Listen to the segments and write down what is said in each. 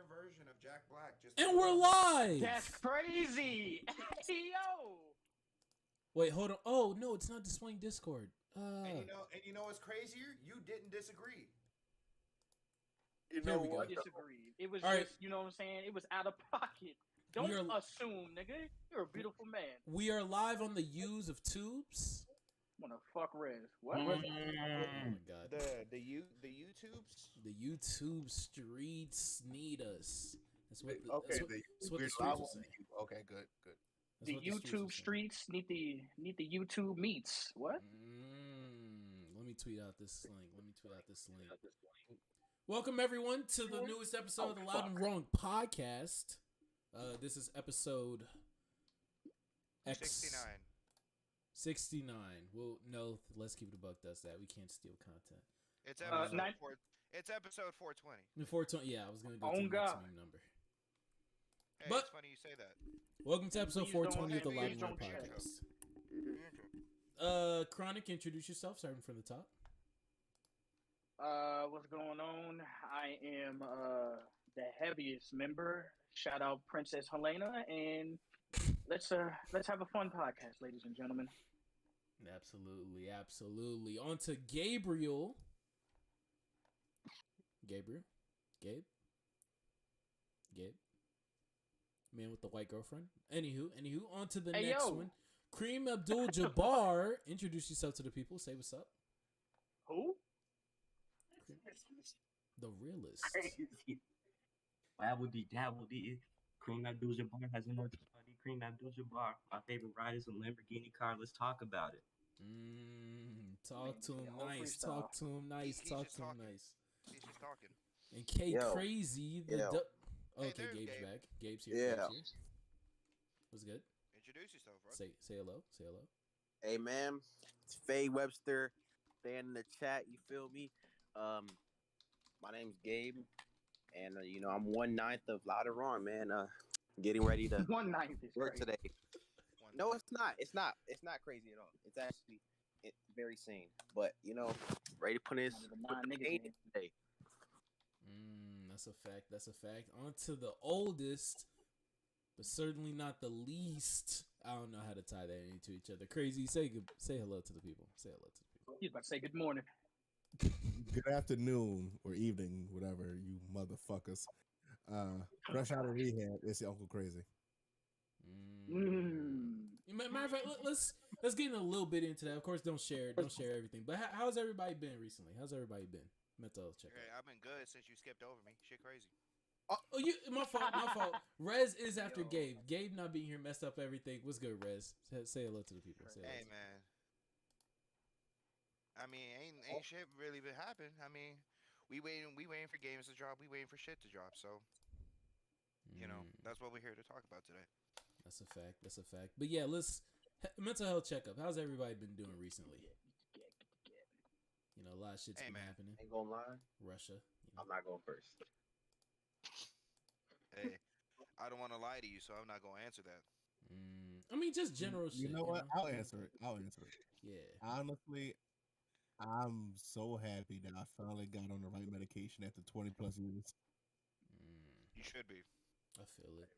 crazier version of Jack Black. And we're live. That's crazy. Hey, yo. Wait, hold on. Oh no, it's not displaying Discord. And you know what's crazier? You didn't disagree. You Here know we go. what? Disagreed. It was All right. just, you know what I'm saying? It was out of pocket. Don't assume, nigga. You're a beautiful man. We are live on the U's of Tubes. Wanna fuck Rez. What? Oh my god. The YouTubes. The YouTube streets need us. That's what the, Okay, that's what the streets are saying. Okay, good. That's The what the YouTube are streets need the YouTube meets. What? Let me tweet out this link. Welcome everyone to the newest episode of the Loud and Wrong podcast. This is episode 69. 69. Well, no, let's keep it above does that. We can't steal content. It's episode it's episode 420. 420. Yeah, I was gonna go to the maximum number. Hey, But it's funny you say that. Welcome to episode 420 of the Loud and Wrong Please podcast. Chronic, introduce yourself, starting from the top. What's going on? I am the heaviest member. Shout out Princess Helena, and let's have a fun podcast, ladies and gentlemen. Absolutely. On to Gabriel. Gabe. Man with the white girlfriend. Anywho, on to the next one. Kareem Abdul-Jabbar. Introduce yourself to the people. Say what's up. Who? The realist. Dabbledy. Kareem Abdul-Jabbar has no party. Kareem Abdul-Jabbar. My favorite ride is a Lamborghini car. Let's talk about it. Talk to him nice. He's just talking. And K Crazy. Okay, Gabe's back. Gabe's here. Yeah. What's good? Introduce yourself, bro. Say hello. Hey, man. It's Faye Webster. Staying in the chat. You feel me? My name's Gabe. And, I'm 1/9 of Loud and Wrong, man. Getting ready to 1/9 is work crazy. today. No, it's not. It's not crazy at all. It's actually very sane. But, ready to put this today. That's a fact. On to the oldest, but certainly not the least. I don't know how to tie that into each other. Crazy, say hello to the people. He's about to say good morning. Good afternoon or evening, whatever, you motherfuckers. Fresh out of rehab, it's your Uncle Crazy. Matter of fact, let's get in a little bit into that. Of course, don't share everything. But how's everybody been recently? Mental health check. Hey, I've been good since you skipped over me. Shit crazy. My fault. Rez is after Gabe. Gabe not being here messed up everything. What's good, Rez? Say hello to the people. Hey, man. I mean, ain't shit really been happening. I mean, we waiting for games to drop. We waiting for shit to drop. So, that's what we're here to talk about today. That's a fact. But yeah, mental health checkup. How's everybody been doing recently? A lot of shit's been happening. Ain't gonna lie. Russia. I'm not going first. Hey, I don't want to lie to you, so I'm not gonna answer that. I mean, just general shit. You know what? I'll answer it. Yeah. Honestly, I'm so happy that I finally got on the right medication after 20 plus years. You should be. I feel it.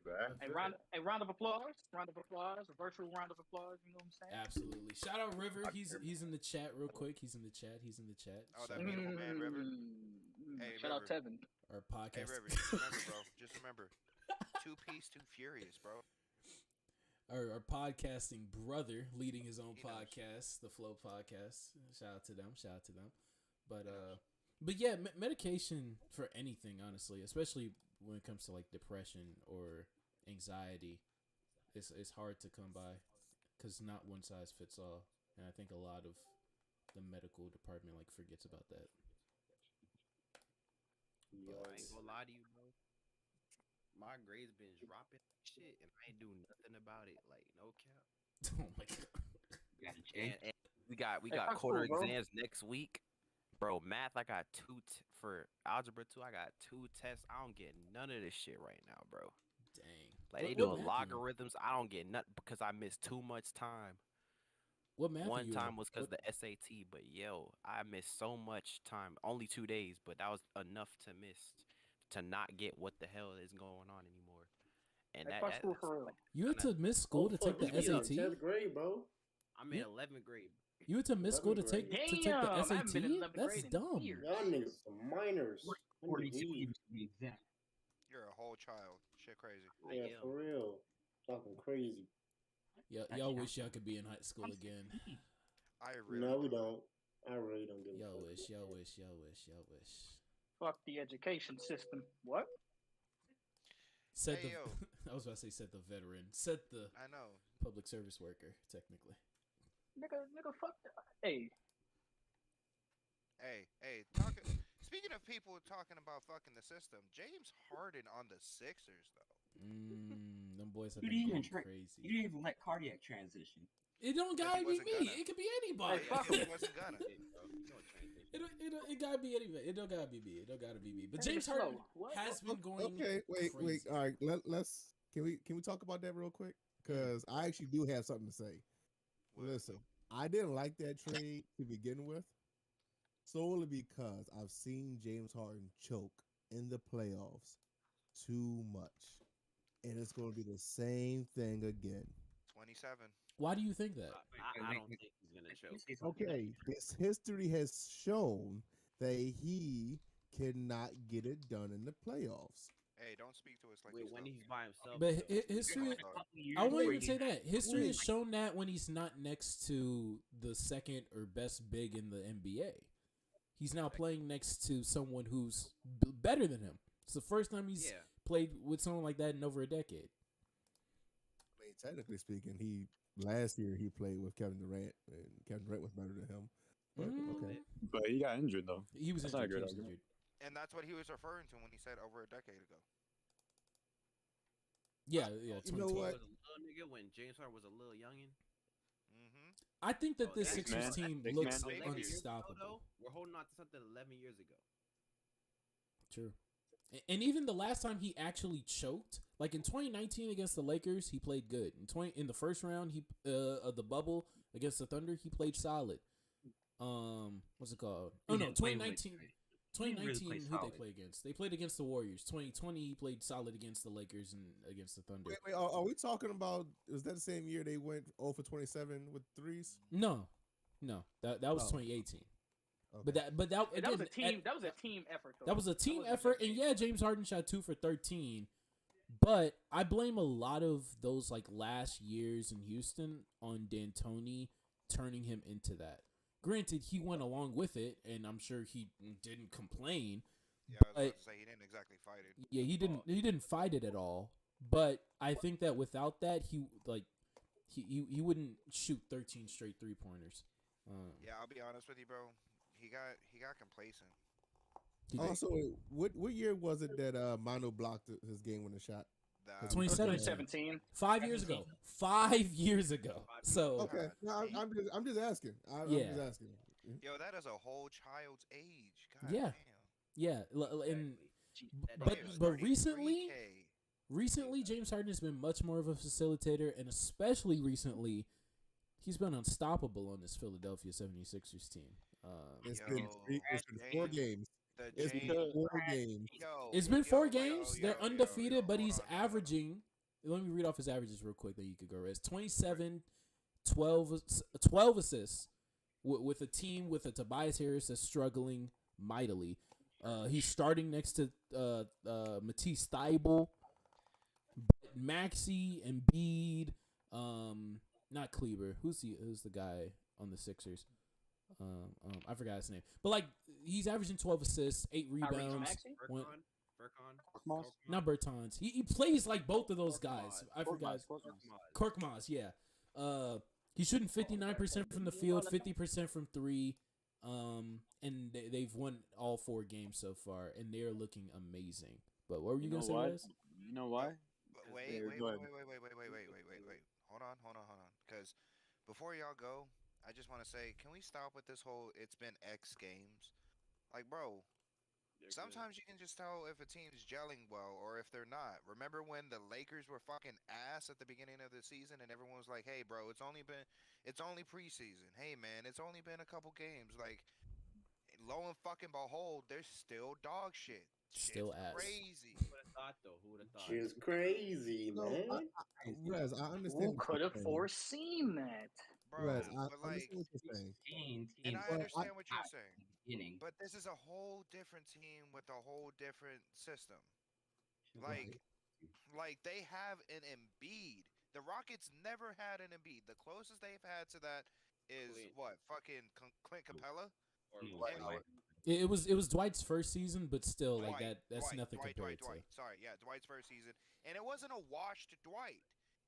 A round of applause. A virtual round of applause. You know what I'm saying? Absolutely. Shout out River. He's in the chat real quick. He's in the chat. Oh, that beautiful man, River. Hey, Shout out Tevin. Our podcast. Hey, River. Just remember, bro. Just remember. 2-piece, 2 furious, bro. Our podcasting brother leading his own podcast, the Flow Podcast. Shout out to them. But yeah, medication for anything, honestly, especially when it comes to like depression or anxiety, it's hard to come by because not one size fits all, and I think a lot of the medical department like forgets about that. Yo, I ain't gonna lie to you, bro. My grades been dropping shit, and I ain't do nothing about it. Like, no cap. Oh my god! And we got quarter exams next week, bro. Math, I got 2 for algebra 2. I got 2 tests. I don't get none of this shit right now, bro. Dang. Like they doing logarithms. I don't get nothing because I missed too much time. What math? One time was because the SAT, but I missed so much time. Only 2 days, but that was enough to miss to not get what the hell is going on anymore. And Like, fuck school that's for real. like, You had to miss school to take the you in SAT. 10th grade, bro. I'm in 11th grade. You had to miss school to 11th take grade. to take the Damn, I haven't been in SAT. 11th That's grade in dumb. years. Y'all niggas some minors. I need 42 weed. years to be exact. You're a whole child. Shit crazy. Yeah, am. for real. Talking crazy. Y'all wish y'all could be in high school again. I really No, we do. don't. I really don't give a Y'all fuck. wish, y'all wish, y'all wish, y'all wish. Fuck the education system. What? Said Hey, the yo. I was about to say said the veteran. Said the I know. public service worker, technically. Nigga, fuck that. Hey, Hey, talking. Speaking of people talking about fucking the system, James Harden on the Sixers though. Them boys have You been didn't even going You crazy. didn't even let cardiac transition. It don't Because gotta he be wasn't me. gonna. It could be anybody. Hey, fuck He him. wasn't gonna. It gotta be anybody. It don't gotta be me. It don't gotta be me. But That James nigga Harden slow. What? has been going. Okay, wait. crazy. All right, let's can we talk about that real quick? Because I actually do have something to say. What? Listen, I didn't like that trade to begin with, solely because I've seen James Harden choke in the playoffs too much, and it's going to be the same thing again. 27. Why do you think that? I don't think he's gonna choke. Okay, his history has shown that he cannot get it done in the playoffs. Hey, don't speak to us like Wait, he's when not. he's by himself. But though. history. Come on, dog. I won't even Wait, say that. History has Wait. shown that when he's not next to the second or best big in the NBA, he's now playing next to someone who's better than him. It's the first time he's Yeah. played with someone like that in over a decade. I mean, technically speaking, last year he played with Kevin Durant, and Kevin Durant was better than him. But okay, But he got injured though. He was That's not a injured. He good was argument. injured. And that's what he was referring to when he said over a decade ago. Yeah. You know 2012. what? Was a little nigga when James Harden was a little youngin. Mm-hmm. I think that Oh, this thanks, Sixers man. team Thanks, looks man. 11 years ago, unstoppable. though, we're holding on to something 11 years ago. True. And even the last time he actually choked, like in 2019 against the Lakers, he played good. In the first round, he of the bubble against the Thunder, he played solid. What's it called? Oh no, 2019. 2019, played who they solid. play against? They played against the Warriors. 2020, he played solid against the Lakers and against the Thunder. Wait, are we talking about? Was that the same year they went 0 for 27 with threes? No, that was Oh. 2018. Okay. But that that was a again, team. That was a team effort. Though. That was a team wasn't effort, just- and yeah, James Harden shot 2 for 13. But I blame a lot of those like last years in Houston on D'Antoni turning him into that. Granted, he went along with it, and I'm sure he didn't complain. Yeah, I was But- about to say he didn't exactly fight it. Yeah, he didn't fight it at all. But I think that without that, he wouldn't shoot 13 straight 3-pointers. Yeah, I'll be honest with you, bro. He got complacent. He did. Also, what year was it that Manu blocked his game-winning shot? That- 2017. 2017. 5 years ago. 5 years ago. So Okay, no, I'm just asking. I'm Yeah. just asking. Yo, that is a whole child's age. God Yeah. damn. yeah, and That but nigga was but 33. recently, 33K. recently James Harden has been much more of a facilitator, and especially recently, he's been unstoppable on this Philadelphia 76ers team. It's Yo, been 4 James- games. The It's James, been 4 games. yo, It's been yo, 4 yo, games. yo, They're yo, undefeated, yo, but hold he's on, hold on. averaging. Let me read off his averages real quick that you could go rest. 27, 12 assists with a team with a Tobias Harris that's struggling mightily. He's starting next to Matisse Thybulle, Maxey, Embiid, not Kleber. Who's the guy on the Sixers? I forgot his name. But like he's averaging 12 assists, 8 Tyrese rebounds. Maxey? One- Korkmaz? Not Bertans. He plays like both of those guys. I forgot. Korkmaz, yeah. He's shooting 59% from the field, 50% from 3. And they've won all 4 games so far, and they're looking amazing. But what were you gonna say, Wes? You know why? Wait, Yeah, wait, go wait, ahead. wait. Hold on. Because before y'all go, I just want to say, can we stop with this whole "it's been X games"? Like, bro, sometimes you can just tell if a team's gelling well or if they're not. Remember when the Lakers were fucking ass at the beginning of the season, and everyone was like, "Hey, bro, it's only preseason. Hey, man, it's only been a couple games." Like, lo and fucking behold, they're still dog shit. Still Shit's ass. crazy. Who would have thought though? Who would have thought? Shit's crazy, No, man. Rez, I Who understand what could you're have saying. foreseen that? Rez, Bro, I but like, understand what you're saying. and I But understand what you're saying, Beginning. but this is a whole different team with a whole different system. Right. Like they have an Embiid. The Rockets never had an Embiid. The closest they've had to that is Clint. what? Fucking Clint Capella? Or No, Dwight and- Howard. It was Dwight's first season, but still like Dwight, that's Dwight, nothing Dwight, compared Dwight. Sorry, yeah, Dwight's first season, and it wasn't a washed Dwight.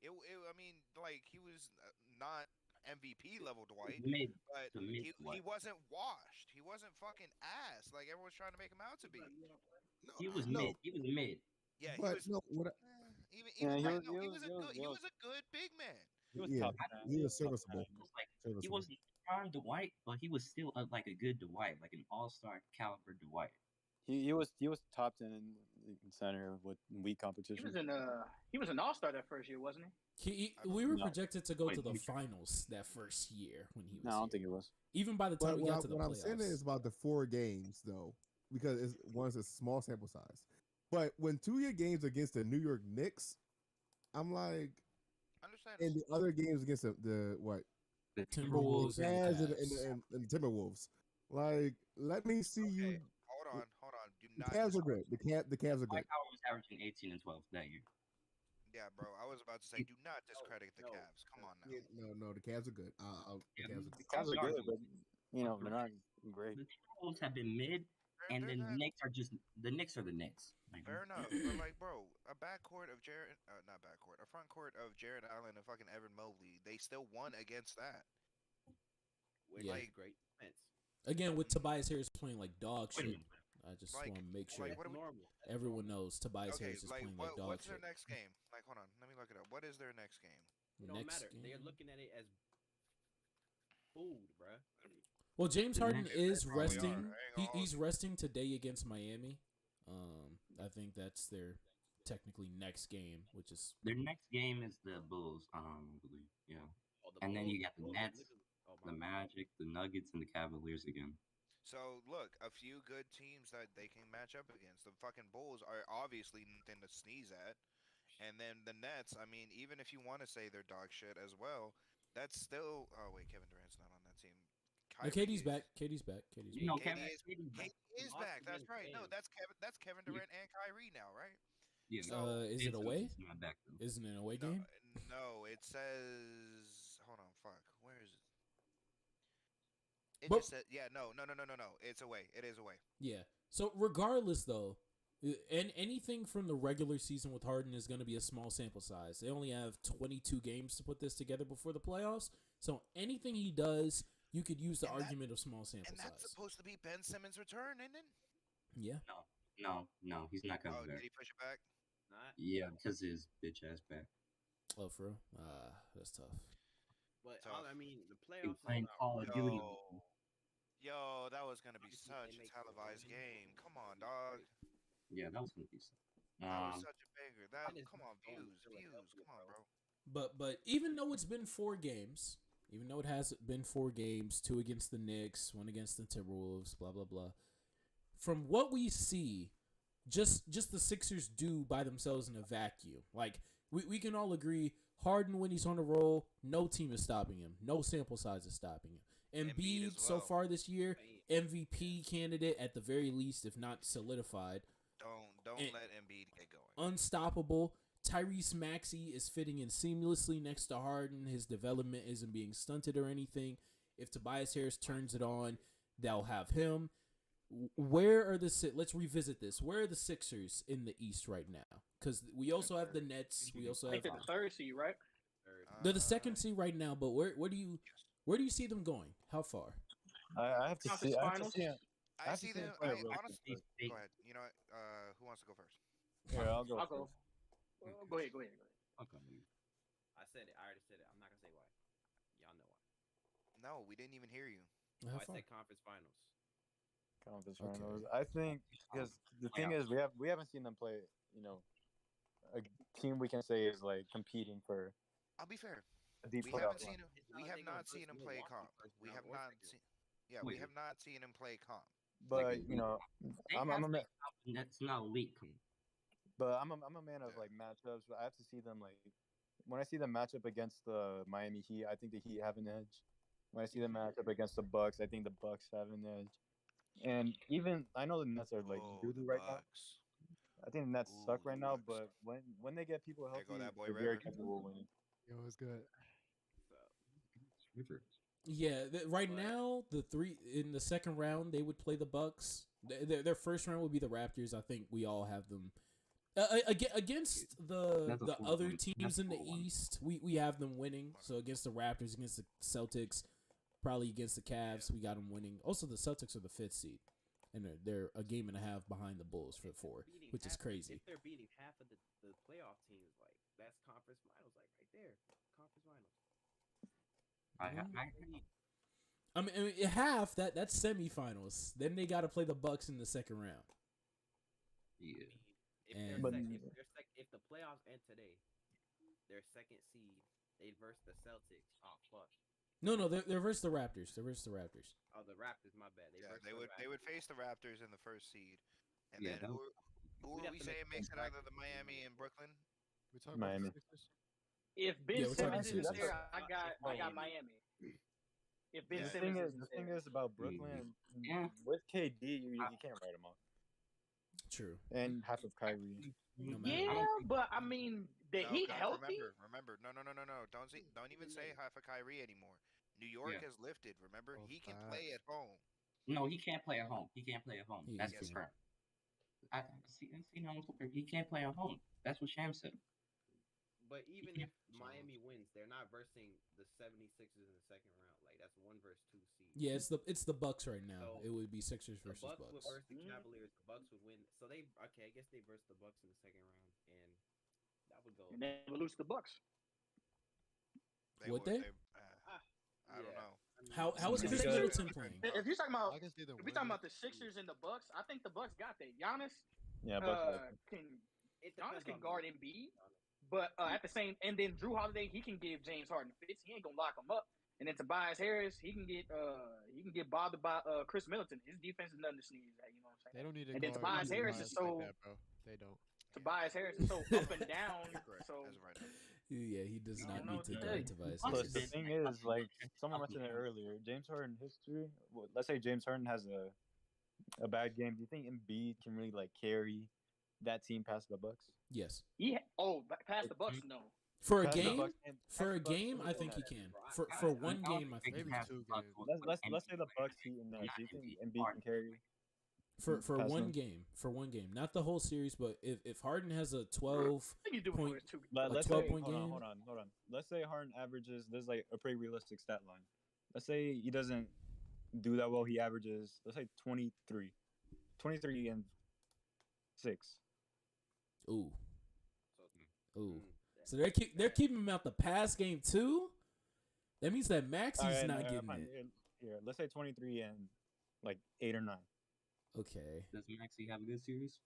I mean, like he was not MVP level Dwight, Mid but to mid he Dwight. wasn't washed. He wasn't fucking ass like everyone's trying to make him out to be. He was No. mid. He was mid. Yeah, But he was. no, what? Even Yeah, he right, was- no, he he was- was a he was- good. he He was- was a good big man. He was Yeah, top nine. he was serviceable. It was like he Serviceable. wasn't prime Dwight, but he was still like a good Dwight, like an all-star caliber Dwight. He was top 10 in center with weak competition. He was an all-star that first year, wasn't he? We were No. projected to go Wait, to the we- finals that first year when he was. No, I don't here. think it was. Even by the But time we got to the what I'm saying playoffs. is about the 4 games though, because it's a small sample size. But when 2-year games against the New York Knicks, I'm like, Understand? and the other games against the what? The Timberwolves and Jazz and, Cavs. and the Timberwolves. Like, let me see you. Okay, hold on. Do The not. Cavs are good. The Cavs are Dwight good. Howard was averaging 18 and 12 that year. Yeah, bro. I was about to say, do not discredit the no. Cavs. Come on now. Yeah, no, the Cavs are good. The Yeah, Cavs are the good. Cavs are are good, but they're not great. The Timberwolves have been mid, and They're then the not- Knicks are just the Knicks are the Knicks. Like, Fair enough. But like, bro, a backcourt of Jared, not backcourt, a front court of Jared Allen and fucking Evan Mobley. They still won against that. Which Yeah. is great defense. Again, with Tobias Harris playing like dog Wait a shit. minute. I just Like- want to make sure like, what do we- Normal. everyone knows Tobias Okay, Harris is like, playing like dog what's shit. their next game? Like, hold on, let me look it up. What is their next game? It don't Next matter. They're game. looking at it as food, bruh. Well, James The Harden next- is Probably resting. are. I ain't gonna hold He's you. resting today against Miami. I think that's their technically next game, which is Their next game is the Bulls, I believe. Yeah. Oh, the And then you Bulls- got the Bulls are Nets, literally- oh, the my Magic, the Nuggets, and the Cavaliers again. So look, a few good teams that they can match up against. The fucking Bulls are obviously nothing to sneeze at, and then the Nets. I mean, even if you want to say they're dog shit as well, that's still. Oh wait, Kevin Durant's not on that team. no, Kyrie KD's is. back. KD's back. KD's You back. know, KD Kevin, is- KD's back. KD is Lost back. That's against right. No, James. that's Kevin Yeah. Durant and Kyrie now, right? Yeah. So- Is it James away? Harden's not back though. Isn't it an away No, game? no, it says. Hold on, fuck. Where is it? It But- just said. Yeah, no. It's away. It is away. Yeah. So regardless, though, and anything from the regular season with Harden is going to be a small sample size. They only have 22 games to put this together before the playoffs. So anything he does, you could use the And that- argument of small sample And that's size. supposed to be Ben Simmons' return, isn't it? Yeah. No, he's not coming Oh, back. did he push it back? Not, Yeah, because his bitch ass back. Oh, for real? That's tough. but Tough. I mean, the He playoffs is playing about Call of real. Duty. Yo, that was gonna be Obviously, such they a make televised some game. Come on, dog. Yeah, that was gonna be something. That was such a banger. That That is come on, going views. Philadelphia, Come on, bro. But even though it's been 4 games, even though it has been 4 games, 2 against the Knicks, 1 against the Timberwolves, blah blah blah. From what we see, just the Sixers do by themselves in a vacuum. Like we can all agree, Harden when he's on a roll, no team is stopping him. No sample size is stopping him. Embiid Embiid as so well. far this year, Man, MVP candidate at the very least, if not solidified. Don't And- let Embiid get going. Unstoppable. Tyrese Maxey is fitting in seamlessly next to Harden. His development isn't being stunted or anything. If Tobias Harris turns it on, they'll have him. Where are the let's revisit this. Where are the Sixers in the East right now? Because we also have the Nets. We also I have think they're the third seed, right? third. they're the second seed right now. But where do you see them going? How far? I have to Conference see. I have to finals? see. I have see to see him them. play I real quick. honestly. Go ahead. You know what? Who wants to go first? Here, I'll go. I'll go. first. Go ahead. Okay. I said it. I already said it. I'm not gonna say why. Y'all know why. No, we didn't even hear you. Oh, How I far? said conference finals. Conference Okay. finals. I think because the thing is, we haven't seen them play. You know, a team we can say is like competing for I'll be fair. a deep We playoff haven't run. seen him. It's not We like have they gonna not seen verse him play Milwaukee comp. first We round have or not second. seen. Yeah, we Wait. have not seen him play comp. But you know, They I'm have a man, something that's not elite. but I'm a man of like matchups. But I have to see them like when I see them match up against the Miami Heat, I think the Heat have an edge. When I see them match up against the Bucks, I think the Bucks have an edge. And even I know the Nets are like Oh, doo the doo right now. Bucks. I think the Nets Ooh, suck right the now, Bucks. but when they get people There go healthy, that boy they're very River. capable of winning. Yo, it's good. River. Yeah, right But- now the three in the second round they would play the Bucks. Their first round would be the Raptors. I think we all have them against the That's a the four other one. teams That's a in the 4-1. East. We have them winning. So against the Raptors, against the Celtics, probably against the Cavs, we got them winning. Also, the Celtics are the 5th seed, and they're a game and a half behind the Bulls for 4, Beating which is half- crazy. If they're beating half of the playoff teams, like that's conference finals, like right there, conference finals. I mean, half that's semifinals. Then they got to play the Bucks in the second round. Yeah. If And- they're But- if the playoffs end today, their second seed, they'd verse the Celtics. Oh fuck. No, they're versus the Raptors. They're versus the Raptors. Oh, the Raptors. My bad. Yeah, verse they the would Raptors. face the Raptors in the first seed, and Yeah, then that who was- who We'd are have we to make saying a makes it out of bracket the Miami and Brooklyn? We talking Miami. about the Sixers? If Ben Yeah, we're talking Simmons is Sixers. there, I got Miami. Miami. If Ben Yeah. The Simmons thing is is, the there. thing is about Brooklyn. Yeah. With KD, you can't write them off, True. and half of Kyrie. No matter Yeah, what. but I mean, the No, Heat God, healthy. remember. No. Don't even say high for Kyrie anymore. New York Yeah. has lifted. Remember, Oh, he can facts. play at home. No, he can't play at home. He can't play at home. He That's can't. confirmed. I see. He can't play at home. That's what Sham said. But even if Miami wins, they're not versing the 76ers in the second round. Like that's 1 versus 2 seed. Yeah, it's the Bucks right now. So, It would be Sixers The versus Bucks would Bucks. verse the Cavaliers. The Bucks would win. So I guess they verse the Bucks in the second round, and that would go. And then we lose to the Bucks. Would they? I don't Yeah. know. I mean, How is Because- Chris Middleton playing? If you're talking about, I can see them. if we're talking about the Sixers and the Bucks, I think the Bucks got that. Giannis Yeah, Bucks. can It Giannis depends can on guard Embiid, but at the same, and then Drew Holiday he can give James Harden fits. He ain't gonna lock him up. And then Tobias Harris he can get bothered by Chris Middleton. His defense is nothing to sneeze at. You know what I'm They saying? don't need to And then guard Tobias Harris is so- like that, bro. They don't. Tobias Harris is so up and down. You're correct. So As of right now. Yeah, he does I not don't know need what to to guard tell you. Tobias Plus, Harris. the thing is, like someone mentioned it earlier, James Harden history. Let's say James Harden has a bad game. Do you think Embiid can really like carry that team past the Bucks? Yes. past the Bucks, no. For a Past the game, Bucks and- for a past the Bucks game, and- I think he can. For one game, I think. Maybe he can. 2 games. Let's say the Bucks Heat and Nets. Do you think Embiid can carry? For Pass one them. game, not the whole series, but if Harden has a 12, I think you do it Point- for 2. Let's 12-point say, game? hold on. Let's say Harden averages. There's like a pretty realistic stat line. Let's say he doesn't do that well. He averages, let's say 23 and 6. ooh, So, ooh. So they're keeping him out the pass game too. That means that Maxi's Alright, not no, getting fine. it. Here, let's say 23 and like 8 or 9. Okay. Does Maxi have a good series?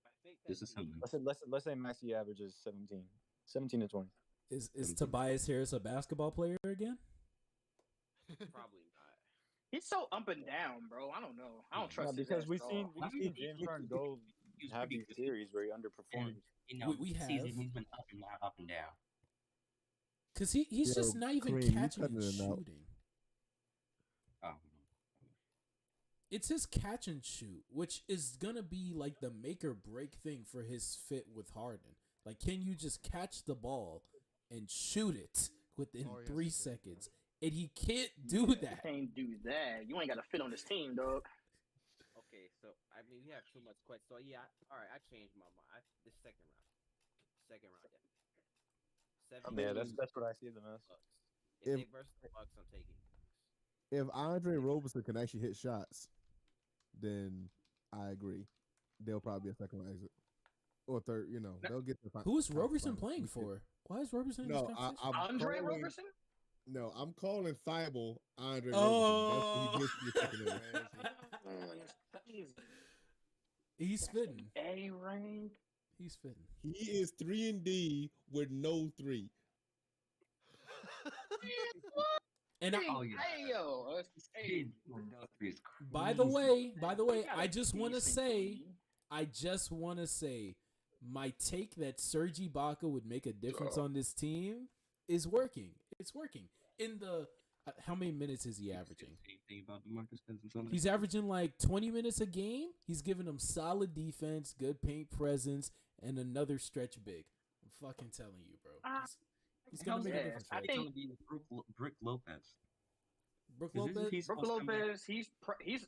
I think This that's is something. Let's say Maxi averages 17 to 20. Is Tobias Harris a basketball player again? probably not. He's so up and down, bro. I don't know. I don't No, trust his because ass we've at all. seen James Harden go He was have pretty these good. series where he underperforms. You know, We season have. he's been up and down. Because he's Yo, just not even Kareem, you catching cutting and it out. shooting. Oh, It's his catch and shoot, which is gonna be like the make or break thing for his fit with Harden. Like, can you just catch the ball and shoot it within Oh, yes, 3 he can. seconds? And he can't do You that. can't do that. You ain't got to fit on this team, dog. Okay, so I mean we have too much questions. So yeah, all right, I changed my mind. The second round, yeah. Yeah, that's what I see the most. Bucks. If If- they verse the Bucks, I'm taking Bucks. If Andre Roberson can actually hit shots, then I agree. They'll probably be a second round exit or third. You know, they'll get the. Who is conference Roberson finals. playing for? Why is Roberson in this No, conversation? I'm Andre calling, Roberson? No, I'm calling Thibault Andre Oh. Roberson. That's what he gets to be second in. He's spitting. A rank. He's spitting. He is 3-and-D with no 3. And Oh yeah. Hey yo, This hey, kid on Dell 3 is crazy. by the way, he got I a just want to decent say, team. my take that Serge Ibaka would make a difference on this team is working. It's working. In the how many minutes is he averaging? Same thing about DeMarcus Cousins on He's averaging like 20 minutes a game. He's giving them solid defense, good paint presence, and another stretch big. I'm fucking telling you, bro. He's gonna make a difference. I For think gonna be Brick Lopez. Brook 'Cause isn't Lopez. he Brook supposed to come back? Lopez,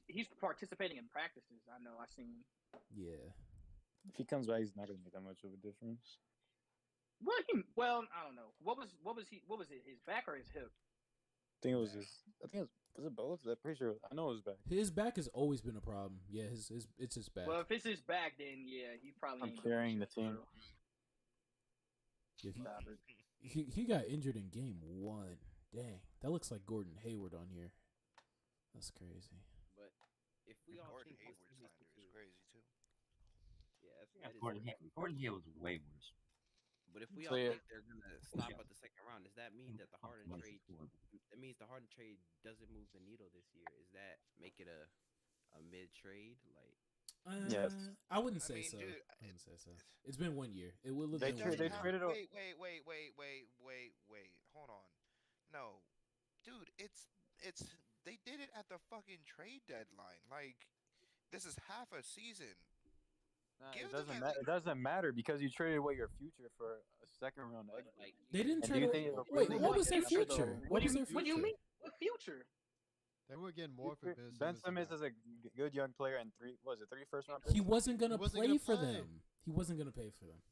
he's participating in practices. I know. I seen. Yeah. If he comes back, he's not gonna make that much of a difference. Well, I don't know. What was it? His back or his hip? I think it was his. I think it was it both? I'm pretty sure. I know it was back. His back has always been a problem. Yeah, it's his back. Well, if it's his back, then yeah, he probably I'm ain't carrying the team. Yeah, he got injured in game 1. Dang, that looks like Gordon Hayward on here. That's crazy. But if we all Gordon think Hayward this slander is is crazy too. that is Gordon Hayward was way worse. But if we So, all yeah. think they're gonna stop at the second round, does that mean that the Harden trade? That means the Harden trade doesn't move the needle this year. Is that make it a mid trade? Like, Yes. I wouldn't say mean, so. dude, I wouldn't say so. It's been 1 year. It will have They been tra- 1 they year. traded o- Wait. Hold on. No, dude, it's they did it at the fucking trade deadline. Like, this is half a season. Give It them doesn't at matter. It doesn't matter because you traded away your future for a second round exit. like They didn't And do trade. you think it'll Wait, really what work was their after the- future? What do was you their What do you future? mean? What future? They were getting more for Ben Simmons. Ben than Simmons that. is a good young player and three first round He picks? wasn't gonna He wasn't play gonna for play. them. He wasn't gonna pay for them,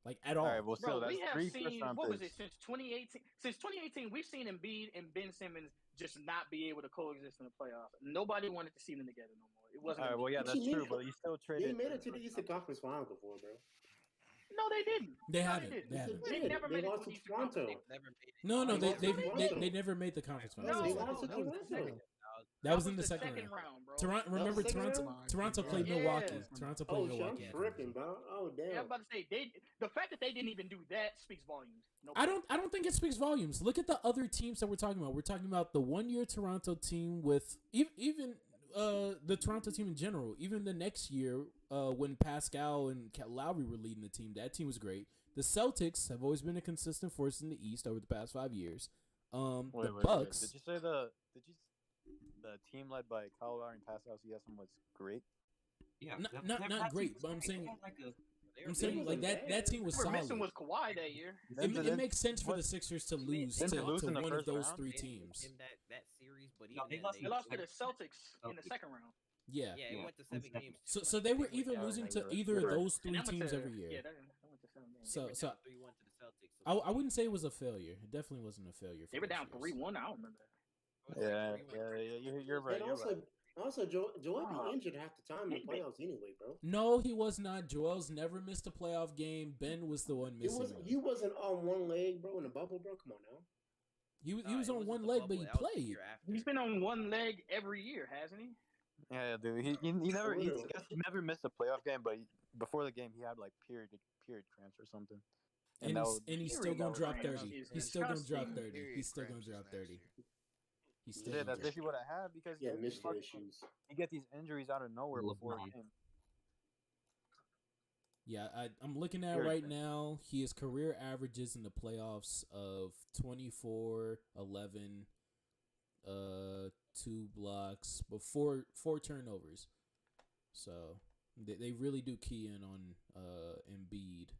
like at all. All right, well, still, Bro, that's we have three seen first round what was picks. it since 2018? Since 2018, we've seen Embiid and Ben Simmons just not be able to coexist in the playoffs. Nobody wanted to see them together no more. It wasn't. All right, well, yeah, What that's you true, mean? but you still They traded. made it to the Eastern Conference Finals before, bro. No, they didn't. They No, haven't. didn't. They haven't. They did. never They made it lost to to the Eastern Conference. Toronto. They- never made it. No, They they lost to Toronto. they never made the conference finals. No, They no, lost to that was the Toronto. second. That was in the the second round. round, bro. Toronto. That was Remember, second Toronto. round? Toronto played Yeah. Milwaukee. Toronto played Oh, shit, Milwaukee. I'm tripping, bro. Oh, damn. Yeah, I'm about to say the fact that they didn't even do that speaks volumes. No I don't think it speaks volumes. Look at the other teams that we're talking about. We're talking about the 1 year Toronto team with even the Toronto team in general. Even the next year, when Pascal and Lowry were leading the team, that team was great. The Celtics have always been a consistent force in the East over the past 5 years. The Bucks. Did you say the team led by Kyle Lowry and Pascal Siakam was great? Yeah, Not great, but I'm saying like that team was What we're solid. missing was Kawhi that year. It makes sense for the Sixers to lose Didn't to they lose in the one of first those round? 3 teams. In that series, but No, even they then, lost They lost to the Celtics in the second round. Yeah. Yeah, it Yeah. went to 7 games. So they were either losing to either of those 3 And that went teams to- every year. Yeah, that went to 7 games. So 3-1 to the Celtics. I wouldn't say it was a failure. It definitely wasn't a failure. They were down 3-1. I don't remember that. You're right. And also, Joel Wow. be injured half the time in the playoffs anyway, bro. No, he was not. Joel's never missed a playoff game. Ben was the one missing. He wasn't on one leg, bro, in the bubble, bro. Come on now. He was on one leg, but he played. He's been on one leg every year, hasn't he? Yeah, dude. He never missed a playoff game, but before the game he had like period cramps or something. And he's still gonna drop 30. is He's still gonna drop disgusting. 30. He's still gonna drop 30. He's still Yeah, gonna that's drop basically what I had because Yeah, Michigan issues. you get these injuries out of nowhere before a LeBron. game. Yeah, I'm looking at right now. His career averages in the playoffs of 24, 11, 2 blocks, but four turnovers. So they really do key in on Embiid.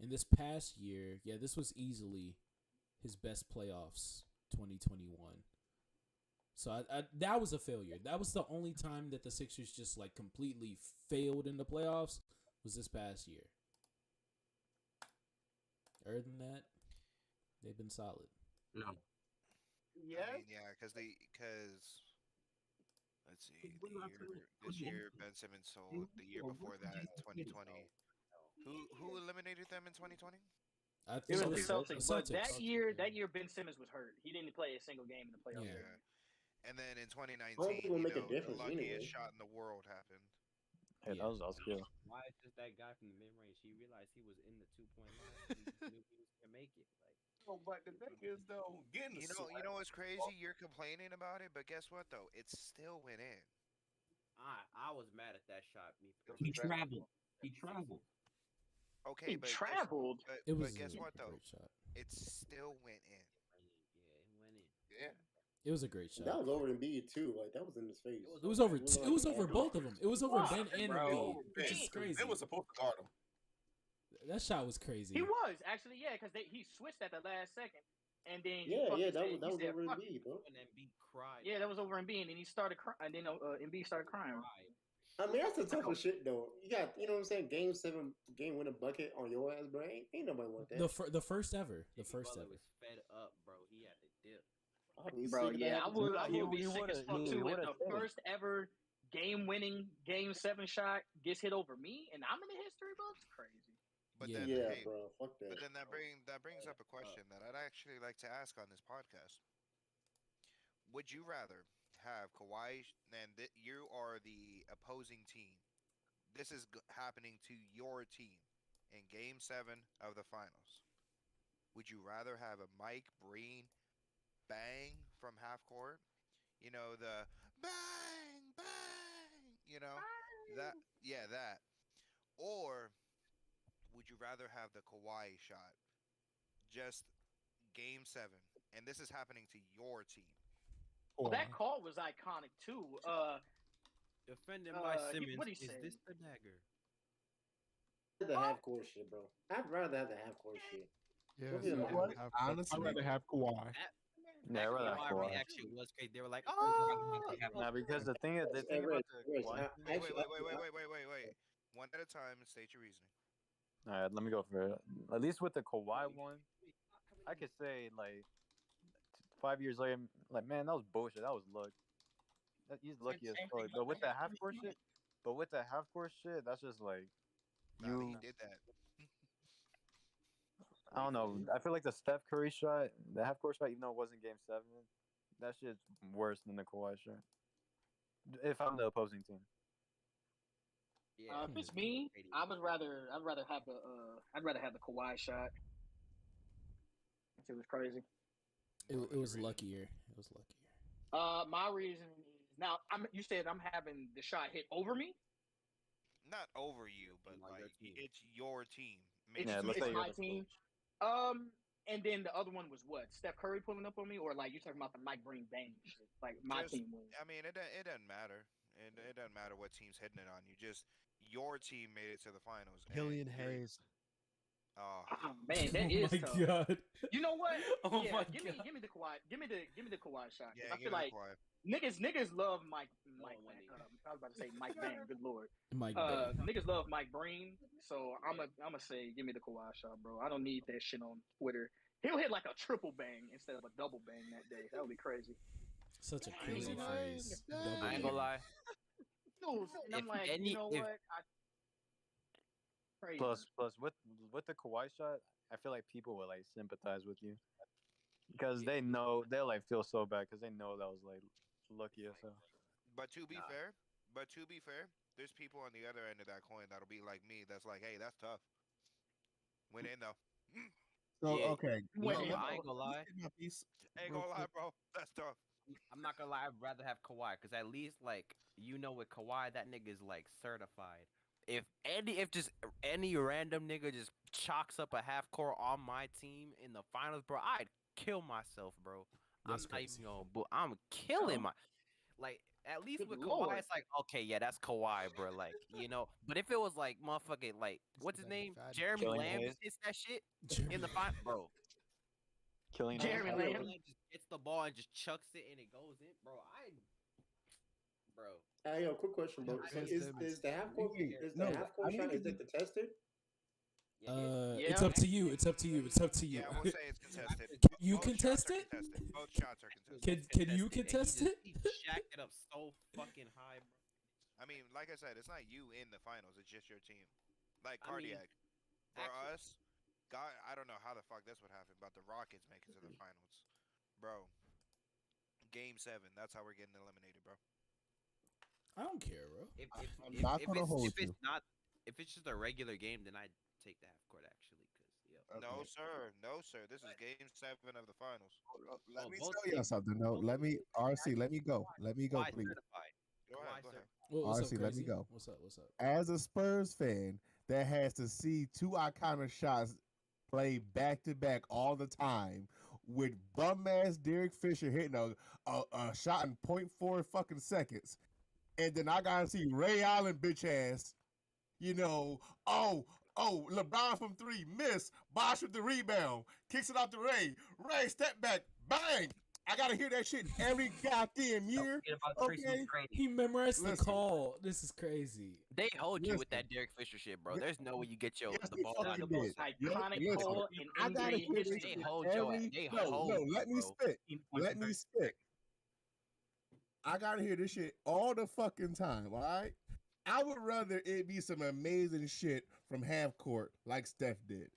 In this past year, yeah, this was easily his best playoffs, 2021. So that was a failure. That was the only time that the Sixers just like completely failed in the playoffs. Was this past year. Other than that, they've been solid. No. Yeah. I mean, because let's see, this year Ben Simmons sold. The year before that, 2020. Who eliminated them in 2020? I It think was the Celtics. But Celtics. that year Ben Simmons was hurt. He didn't play a single game in the playoffs. Yeah. And then in 2019, Hopefully it'll make a the difference luckiest anyway. shot in the world happened. Hey, that was good. Why is just that guy from the mid range? He realized he was in the 2-point line. And he knew he was gonna make it. Like, bro, but the thing is though, getting the You know what's crazy? You're complaining about it, but guess what though? It still went in. I was mad at that shot. Me He personally. traveled. He traveled. Okay, He but traveled. It was guess a what though? great shot. It still went in. Yeah, it went in. Yeah. It was a great shot. That was over Embiid too. Like that was in his face. It was over. It was It was over both of them. It was over Fuck, Ben and bro. Embiid, which Ben, is crazy. They was supposed to guard him. That shot was crazy. He was actually, yeah, because he switched at the last second, and then Yeah, he that said, was he said, over "Fuck Embiid, bro. And then Embiid cried. yeah, that was over Embiid, and then he started crying, and then Embiid started crying. I mean, that's the toughest shit though. You got, you know what I'm saying? Game 7, game winning bucket on your ass, bro. Ain't nobody want that. The first ever. The Jimmy first Butler ever. was fed up, bro. He had to dip. Bro, yeah, I would be He sick as would've- fuck he too if would've the finished. first ever game-winning Game 7 shot gets hit over me, and I'm in the history books. Crazy. But Yeah. then, Yeah, hey, bro. Fuck that. but then that brings up a question that I'd actually like to ask on this podcast. Would you rather have Kawhi and you are the opposing team? This is happening to your team in Game 7 of the finals. Would you rather have a Mike Breen bang from half court? You know, the bang, bang, you know, that. Or would you rather have the Kawhi shot? Just Game 7. And this is happening to your team. Well, that call was iconic too. Defending by Simmons. What'd he Is say? this the dagger? The half court shit, bro. I'd rather have the half court shit. Yeah, Don't be so like- What? have- Honestly, I'd rather have Kawhi. Yeah, I'd rather have Kawhi Kawhi. reaction was crazy. They were like, "Oh!" Nah, because the thing about the Hey, Kawhi Wait, thing- wait. One at a time and state your reasoning. All right, let me go for it. At least with the Kawhi one, I could say like 5 years later, like man, that was bullshit. That was luck. He's lucky as fuck. But with the half court shit, that's just like Nah, he did that. I don't know. I feel like the Steph Curry shot, the half court shot, even though it wasn't Game 7, that shit's worse than the Kawhi shot. If I'm the opposing team. Yeah. If it's me, I'd rather have the Kawhi shot. It was crazy. It was luckier. It was luckier. My reason is now. You said I'm having the shot hit over me. Not over you, but like it's your team. It's my team. And then the other one was what? Steph Curry pulling up on me, or like you talking about the Mike Breen bang shit? Like my team wins. I mean, it doesn't matter. It doesn't matter what team's hitting it on you. Just your team made it to the finals. Killian Hayes. Oh man, that is my tough. God. You know what? Oh yeah, my give God. me the Kawhi. Give me the Kawhi shot. Yeah, I feel like niggas love Mike. I was about to say Mike Bang. Good lord. Mike Bang. Niggas love Mike Breen. So I'm a say give me the Kawhi shot, bro. I don't need that shit on Twitter. He'll hit like a triple bang instead of a double bang that day. That would be crazy. Such a crazy phrase. I ain't gonna lie. No, and I'm like, you know what? Crazy. Plus with the Kawhi shot, I feel like people will like sympathize with you because they know they'll like feel so bad because they know that was like lucky as hell. But to be fair, there's people on the other end of that coin that'll be like me. That's like, hey, that's tough. Went in though. So Yeah. okay, I ain't gonna lie. Ain't gonna lie, bro. That's tough. I'm not gonna lie. I'd rather have Kawhi because at least like with Kawhi, that nigga is like certified. If just any random nigga just chalks up a half court on my team in the finals, bro, I'd kill myself, bro. That's I'm not crazy. even gonna. I'm killing my. Like at least Good with Lord. Kawhi, it's like okay, yeah, that's Kawhi, bro. Like but if it was like motherfucking like what's his name, Jeremy Killing Lamb Hayes. hits that shit in the final, bro. Killing Jeremy Hayes. Lamb. Just gets the ball and just chucks it and it goes in, bro. Bro. Hey, yo, quick question, bro. So is the half court shot is it contested? It's up to you. It's up to you. It's up to you. Yeah, we'll say it's contested. You Both contest shots are it? contested. Both shots are contested. Can you contest it? He jacked it up so fucking high, bro. I mean, like I said, it's not you in the finals. It's just your team. Like I mean, cardiac. For us, God, I don't know how the fuck this would happen, but the Rockets make it to the finals, bro. Game 7. That's how we're getting eliminated, bro. I don't care, bro. I'm not gonna hold you. If it's just a regular game, then I'd take the half court actually, cause No, sir. No, sir. This is Game 7 of the finals. Let Oh, me both tell y'all teams- something. No, both let me teams- RC. Let me go. Let me go, Kawhi please. certified. Go Kawhi ahead. Go ahead. certified. What's up, RC, let me crazy? go. What's up? As a Spurs fan that has to see two iconic shots play back to back all the time, with bum ass Derek Fisher hitting a shot in .4 fucking seconds, and then I gotta see Ray Allen bitch ass, LeBron from three, miss, Bosh with the rebound, kicks it out to Ray, step back, bang. I gotta hear that shit every goddamn year. Okay, he memorized the Listen. call. This is crazy. They hold you with Listen. that Derek Fisher shit, bro. There's no way you get Yes, the they ball out fucking of the did. post. Iconic Listen, call in I gotta NBA hear this history. They shit hold your every. ass. They No, hold you, let me bro. spit. Let me spit. I gotta hear this shit all the fucking time. All right. I would rather it be some amazing shit from half court like Steph did.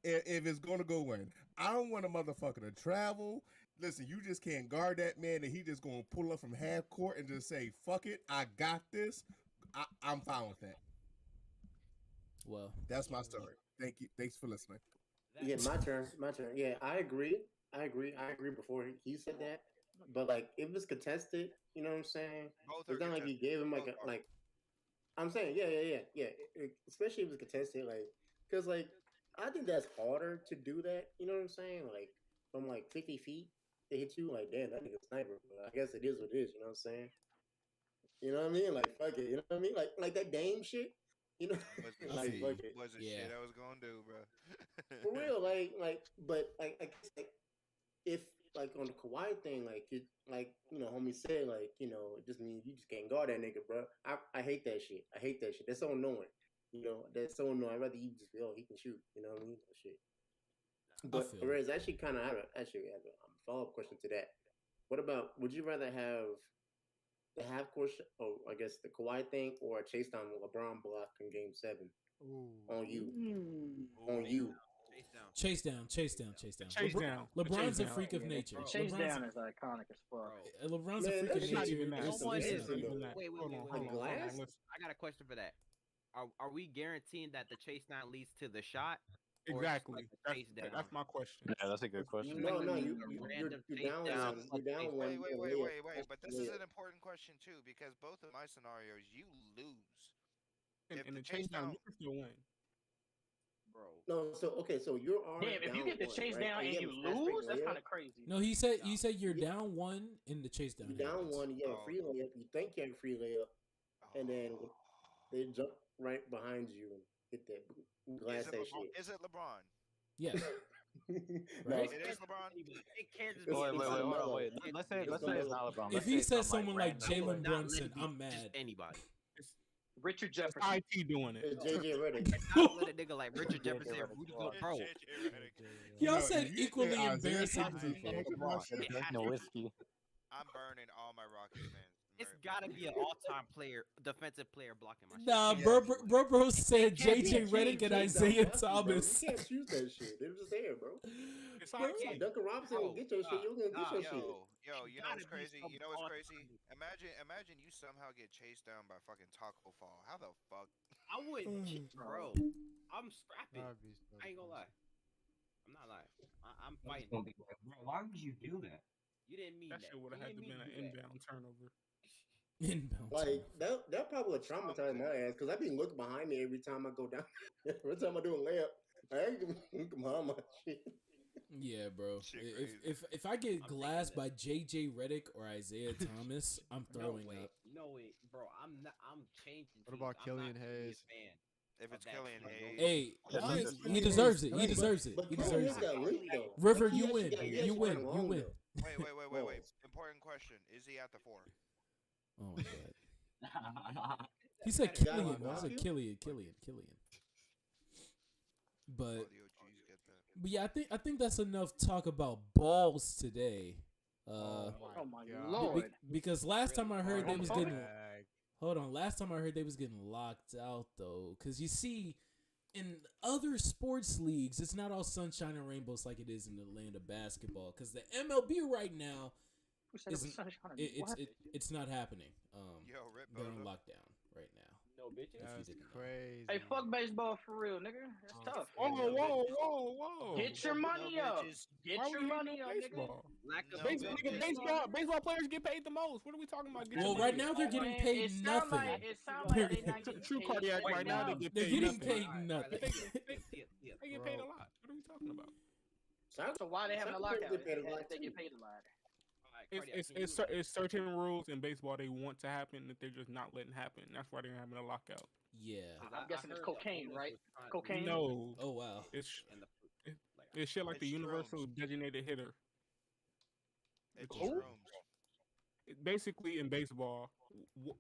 If it's gonna go in, I don't want a motherfucker to travel. Listen, you just can't guard that man, and he just gonna pull up from half court and just say, "Fuck it, I got this." I'm fine with that. Well, That's my story. Thank you. Thanks for listening. Yeah, my turn. Yeah, I agree. Before he said that, but like if it's contested, you know what I'm saying? Both It's are not like you contested. gave him Both are. like. I'm saying, yeah. Especially if it's contested, like, because like I think that's harder to do that. You know what I'm saying? Like from like 50 feet to hit you, like damn, that nigga's sniper. But I guess it is what it is. You know what I'm saying? You know what I mean? Like fuck it. You know what I mean? Like that Dame shit. You know, like fuck it. Was the shit I was gonna do, bro. For real, but like I guess like if like on the Kawhi thing, like it, like homie said, like it just means you just can't guard that nigga, bro. I hate that shit. That's so annoying. That's so annoying. I'd rather you just be, oh, he can shoot. You know what I mean? That shit. But whereas actually kind of have a follow up question to that. What about? Would you rather have the half court, I guess the Kawhi thing, or a chase down LeBron block in Game 7 on you? On you. Chase down. LeBron's a freak of nature. Chase down is iconic as fuck. LeBron's a freak of nature. Wait. I got a question for that. Are we guaranteeing that the chase down leads to the shot? Exactly. Chase down? That's my question. Yeah, that's a good question. No, you're down one. Wait. But this is an important question too, because both of my scenarios, you lose. In the chase down, you can still win. Bro. No, so you're already damn. If you get the chase down and you lose, that's kind of crazy. No, he said you're down one in the chase down. You're down one. You have a free layup. You think you have a free layup, and then they jump right behind you and hit that glass that shit. Is it LeBron? Yes. Right? It is LeBron. It can't just Wait. Let's say it's not LeBron. If he says someone like Jalen Brunson, I'm mad. Just anybody. Richard Jefferson. IT doing it. JJ Redick. Not let a nigga like Richard Jefferson and Rudy Gobert, bro. Y'all said equally embarrassing. No whiskey. I'm burning all my Rockets fans. It's gotta be an all-time player, defensive player blocking my shit. Nah, bro said JJ Redick and Isaiah Thomas. You can't shoot that shit. They were just there, bro. Duncan Robinson will get your shit. You're gonna get your shit. Yo, you know what's crazy? Imagine you somehow get chased down by fucking Taco Fall. How the fuck? I wouldn't, bro. I'm scrapping. I ain't gonna lie. I'm not lying. I'm fighting. Bro, why would you do that? You didn't mean that. That shit would have had to be an inbound turnover. Like that probably would traumatize my ass because I be looking behind me every time I go down. Every time I do a layup, I ain't looking behind my shit. Yeah, bro. If I get glassed by JJ Redick or Isaiah Thomas, I'm throwing up. No way, bro. I'm changing. What about Killian Hayes? If it's Killian Hayes, hey, he deserves it. He deserves it. He deserves it. River, you win. You win. You win. Wait. Important question: is he at the 4? Oh my god. He said Killian. He said Killian. But yeah, I think that's enough talk about balls today. Oh my lord! Because last time I heard they was getting Last time I heard they was getting locked out though, because you see, in other sports leagues, it's not all sunshine and rainbows like it is in the land of basketball. Because the MLB right now, it's not happening. They're on lockdown right now. No bitches. That's didn't know. crazy. Hey, fuck baseball for real, nigga. That's tough. Whoa. Get your money up. Get Why your we money hating up, on nigga. baseball? Lack of Baseball players get paid the most. What are we talking about? Get Well, your right money now up. they're getting paid nothing. It sound like they not getting True paid cardiac shit right now they get They're paid getting nothing. paid nothing. They get paid a lot. What are we talking about? So why they having a Soccer players lockout get paid a lot, if they too. get paid a lot? It's certain rules in baseball they want to happen that they're just not letting happen. That's why they're having a lockout. Yeah. I'm guessing it's cocaine, right? Cocaine? No. Oh wow. It's shit like It's the universal designated hitter. It's Who? shrooms. Basically, in baseball,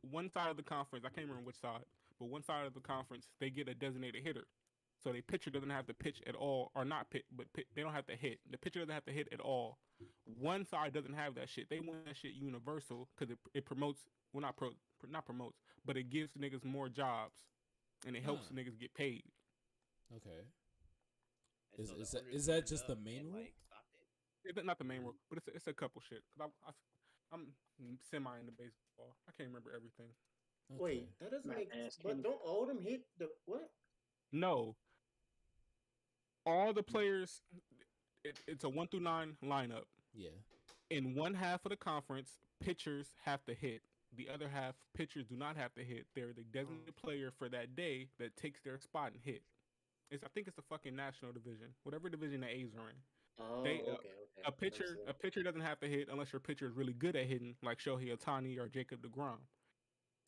one side of the conference, I can't remember which side, but one side of the conference, they get a designated hitter. So the pitcher doesn't have to pitch at all, or not pitch, but they don't have to hit. The pitcher doesn't have to hit at all. One side doesn't have that shit. They want that shit universal because it promotes, well, not promotes, but it gives niggas more jobs, and it helps niggas get paid. Okay. Is that just the main rule? It's not the main rule, but it's a couple shit. I'm semi into baseball. I can't remember everything. Wait, that doesn't make. But don't all of them hit the what? No. All the players, it's a 1 through 9 lineup. Yeah. In one half of the conference, pitchers have to hit. The other half, pitchers do not have to hit. They're the designated player for that day that takes their spot and hit. I think it's the fucking national division, whatever division the A's are in. Oh, okay. Okay. A pitcher doesn't have to hit unless your pitcher is really good at hitting, like Shohei Ohtani or Jacob deGrom.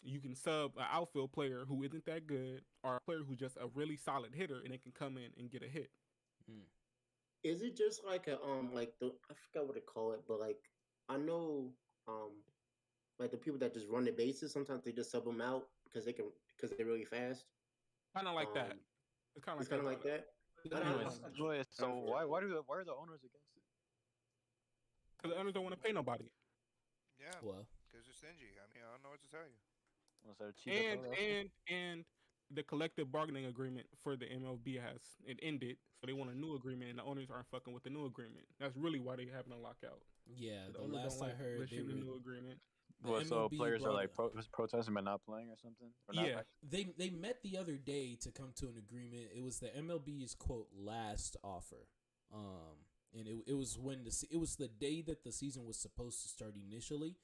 You can sub an outfield player who isn't that good, or a player who's just a really solid hitter, and they can come in and get a hit. Is it just like a like the I forgot what to call it, but like I know like the people that just run the bases, sometimes they just sub them out because they're really fast. Kind of like that. It's kind of like that. So why are the owners against it? Because the owners don't want to pay nobody. Yeah. Well, because they're stingy. I mean, I don't know what to tell you. And the collective bargaining agreement for the MLB it ended, so they want a new agreement, and the owners aren't fucking with the new agreement. That's really why they having a lockout. Yeah, the the last I heard, they the were new agreement. So players are like protesting by not playing or something? Or yeah, they met the other day to come to an agreement. It was the MLB's quote last offer, and it was when it was the day that the season was supposed to start initially,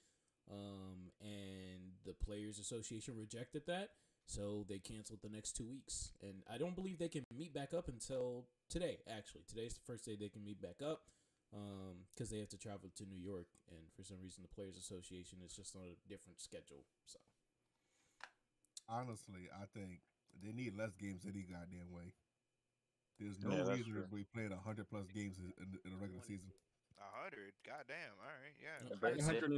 and the Players Association rejected that, so they canceled the next 2 weeks. And I don't believe they can meet back up until today. Actually, today's the first day they can meet back up. Because they have to travel to New York, and for some reason the Players Association is just on a different schedule. So, honestly, I think they need less games any goddamn way. There's no reason to be playing 100+ games in a regular season. 100, goddamn. All right, yeah. 160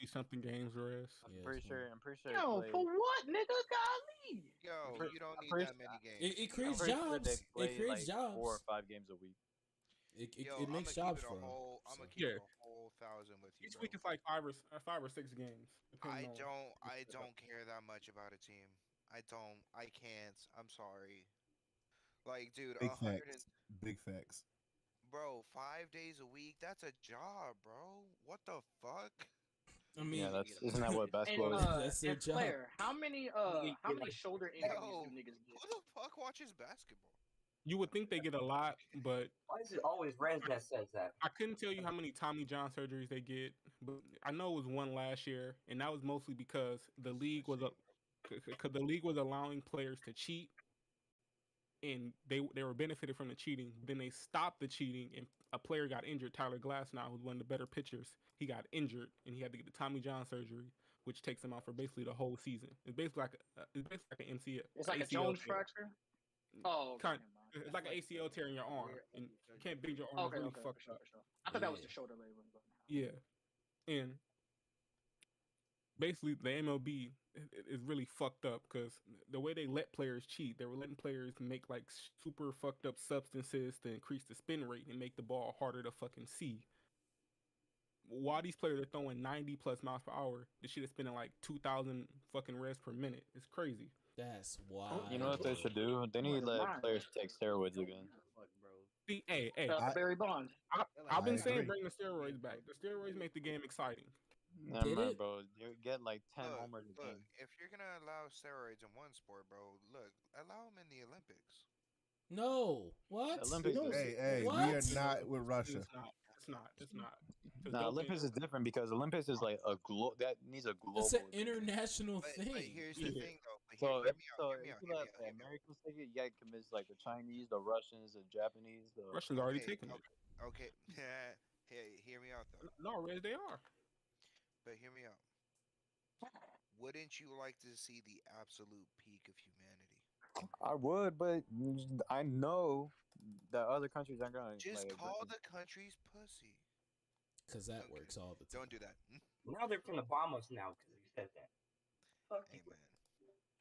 something games, Rez. I'm pretty sure. Yo, for what, nigga? Golly. Yo, you don't need that many games. It creates jobs. It creates jobs. 4 or 5 games a week. It makes jobs for them. I'm gonna keep it a whole 1,000 with you. Each week is like 5 or 6 games. I don't care that much about a team. I can't. I'm sorry. Like, dude, Big facts. Bro, 5 days a week, that's a job, bro. What the fuck? I mean, isn't that what basketball is? That's their job. Claire, how many shoulder injuries do niggas get? Who the fuck watches basketball? You would think they get a lot, but why is it always Rez that says that? I couldn't tell you how many Tommy John surgeries they get, but I know it was one last year, and that was mostly because the league was allowing players to cheat, and they were benefited from the cheating. Then they stopped the cheating, and a player got injured. Tyler Glasnow, who's one of the better pitchers, he got injured, and he had to get the Tommy John surgery, which takes him out for basically the whole season. It's basically like an MCL. It's like a Jones fracture. Oh, okay. It's like an ACL tear in your arm, and you can't bend your arm. It's really fucked up. I thought that was the shoulder label. Yeah, and basically the MLB is really fucked up because the way they let players cheat, they were letting players make like super fucked up substances to increase the spin rate and make the ball harder to fucking see. While these players are throwing 90+ miles per hour, this shit is spinning like 2,000 fucking reps per minute. It's crazy. That's wild. You know what they should do? They need to let players take steroids again. See, hey, Barry Bonds. I've been saying bring the steroids back. The steroids make the game exciting. Never Did mind, it? bro. You get like 10 Look, homers a look. game. If you're gonna allow steroids in one sport, bro, look, allow them in the Olympics. No. What? Olympics is Hey, we are What? not with Russia. It's not. It's not. It's not. 'Cause Nah, doping- Olympics is different because Olympics is like that needs a global. It's an agreement. international But thing. here's the thing, though. But So hear if me so out. Hear me if out. you Hear me let out. the Hear me out. Americans take it, you gotta convince like the Chinese, the Russians, the Japanese, the Russians already Okay, taken it. okay. Hey, hear me out though. No, Reds, they are. But hear me out. Wouldn't you like to see the absolute peak of humanity? I would, but I know that other countries aren't gonna Just like. call the countries pussy. Because that works all the time. Don't do that. Now they're gonna bomb us now because you said that. Fuck you. Amen.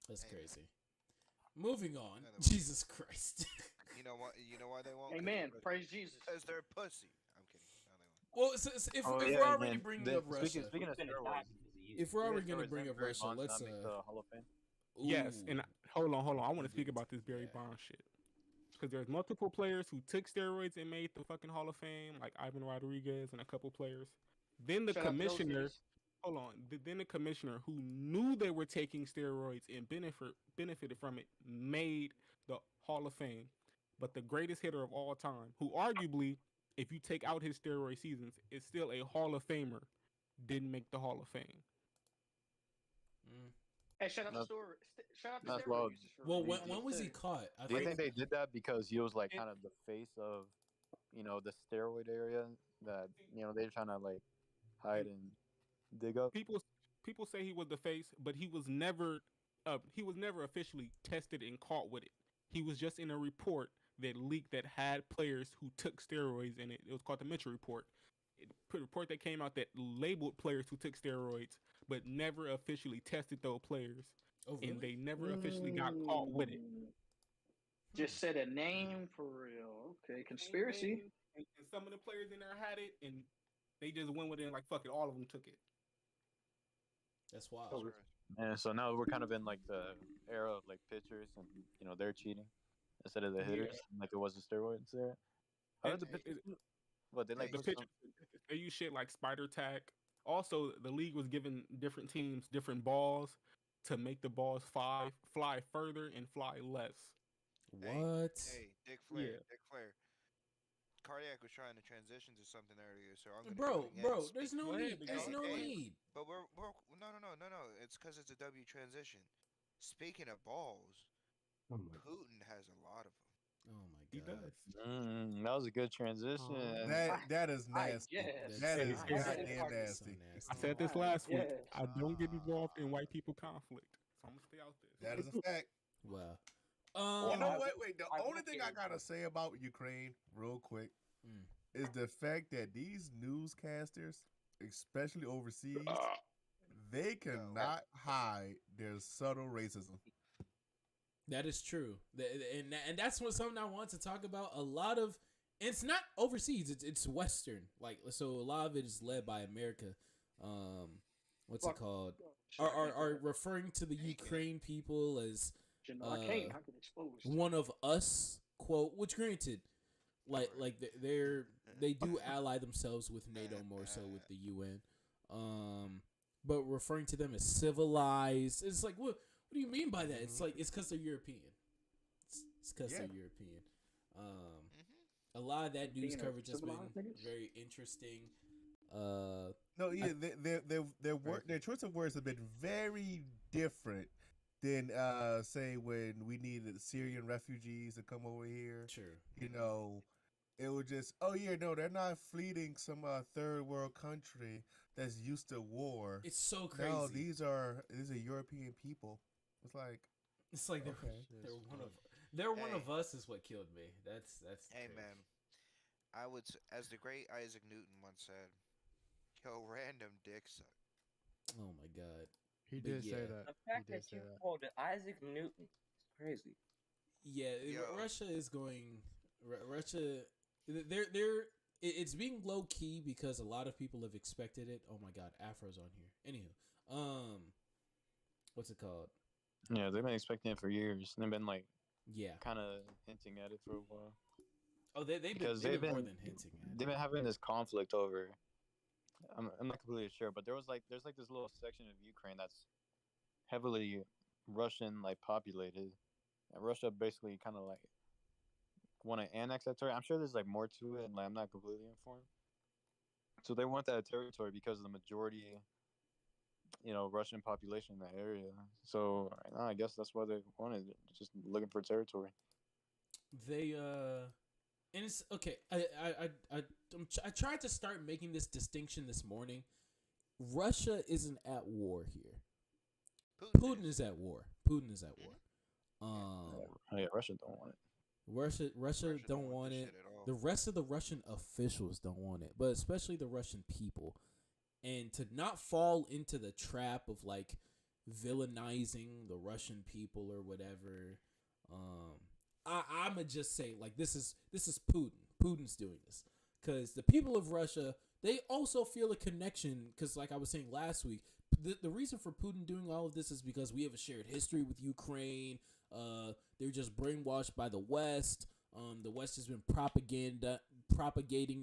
That's Amen. crazy. Moving on. Another one. Jesus Christ. You know what? You know why they won't? Amen. Praise Jesus. Because they're pussy. I'm kidding. No, they won't. Well, if we're already bringing up Russia, Speaking of steroids, if we're already going to bring up Russia, let's make the Hall of Fame. Yes, and hold on. I want to speak Indeed. about this Barry Yeah. Bonds shit. Because there's multiple players who took steroids and made the fucking Hall of Fame, like Ivan Rodriguez and a couple players. Then the Shout out to those commissioner, niggas. hold on. Then the commissioner who knew they were taking steroids and benefited from it made the Hall of Fame. But the greatest hitter of all time, who arguably, if you take out his steroid seasons, is still a Hall of Famer, didn't make the Hall of Fame. Hey, shout out to That's- shout out to that's steroid low. users for Well, real. when was he caught? I Do you think think they did that because he was like kind of the face of, the steroid area that they're trying to like hide and dig up? People say he was the face, but he was never officially tested and caught with it. He was just in a report that leaked that had players who took steroids in it. It was called the Mitchell report. A report that came out that labeled players who took steroids, but never officially tested those players, Oh, really? and they never officially got caught with it. Just said a name for real. Okay, conspiracy. And some of the players in there had it, and they just went with it and like fuck it, all of them took it. That's wild. And so now we're kind of in like the era of like pitchers and they're cheating instead of the hitters, like there was the steroids there. How did the pitchers? What they like? The pitchers, they use shit like spider tack. Also, the league was giving different teams different balls to make the balls fly further and fly less. What? Hey, Dick Flair. Yeah. Dick Flair. Cardiac was trying to transition to something earlier, so I'm gonna Bro, go bro, against- there's no Go need. ahead, There's no hey. need. But we're no. It's because it's a W transition. Speaking of balls, Putin has a lot of them. Oh my He god. does. That was a good transition. That is nasty. Yes. That is I- goddamn So nasty. I said this last week. Yes. I don't get involved in white people conflict, so I'm gonna stay out there. That is a fact. Wow. You know I- what? Wait, the I only will thing get I gotta say about Ukraine, real quick, Mm. is the fact that these newscasters, especially overseas, they cannot hide their subtle racism. That is true. And that's what something I want to talk about. A lot of it's not overseas. It's Western. Like so, a lot of it is led by America. What's it called? Are referring to the Ukraine people as I can't. I get exposed. one of us. Quote. Which granted, like they do ally themselves with NATO more so with the UN. But referring to them as civilized, it's like what do you mean by that? It's like it's because they're European. It's because they're European. A lot of that news Being a coverage has been civilized niggas? very interesting. No, yeah, their choice of words have been very different than say when we needed Syrian refugees to come over here. Sure. You know, it was just they're not fleeing some third world country that's used to war. It's so crazy. No, these are European people. It's like they're they're one of us is what killed me. That's Hey crazy. man, I would, as the great Isaac Newton once said, "Yo, random dick suck." Oh my god. He But did say yeah. that. The fact He did that say you that. called it Isaac Newton is crazy. Yeah, Yo. Russia is going. Russia, it's being low key because a lot of people have expected it. Oh my god, Afro's on here. Anywho, what's it called? Yeah, they've been expecting it for years. They've been like Yeah. kind of hinting at it for a while. Oh, they've Because been more than hinting at. They've been having this conflict over I'm not completely sure, but there's like this little section of Ukraine that's heavily Russian like populated, and Russia basically kind of like want to annex that territory. I'm sure there's like more to it, and like I'm not completely informed. So they want that territory because of the majority, Russian population in that area. So right now, I guess that's why they wanted it, just looking for territory. They and it's okay. I tried to start making this distinction this morning. Russia isn't at war here. Putin is at war. Putin is at war. Yeah, Russia don't want it. Russia don't want it. The rest of the Russian officials don't want it, but especially the Russian people. And to not fall into the trap of like villainizing the Russian people or whatever, I'ma just say like this is Putin. Putin's doing this because the people of Russia, they also feel a connection because like I was saying last week, the reason for Putin doing all of this is because we have a shared history with Ukraine. They're just brainwashed by the West. The West has been propagating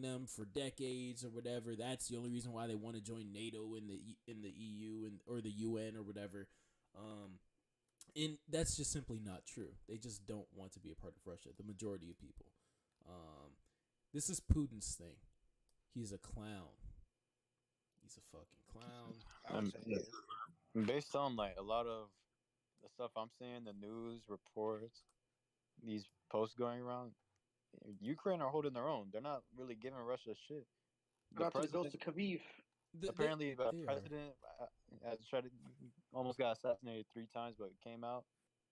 them for decades or whatever. That's the only reason why they want to join NATO in the EU or the UN or whatever. And that's just simply not true. They just don't want to be a part of Russia. The majority of people. This is Putin's thing. He's a clown. He's a fucking clown. Based on like a lot of the stuff I'm seeing, the news reports, these posts going around, Ukraine are holding their own. They're not really giving Russia shit. The president, apparently, the president has tried to, almost got assassinated 3 times, but came out.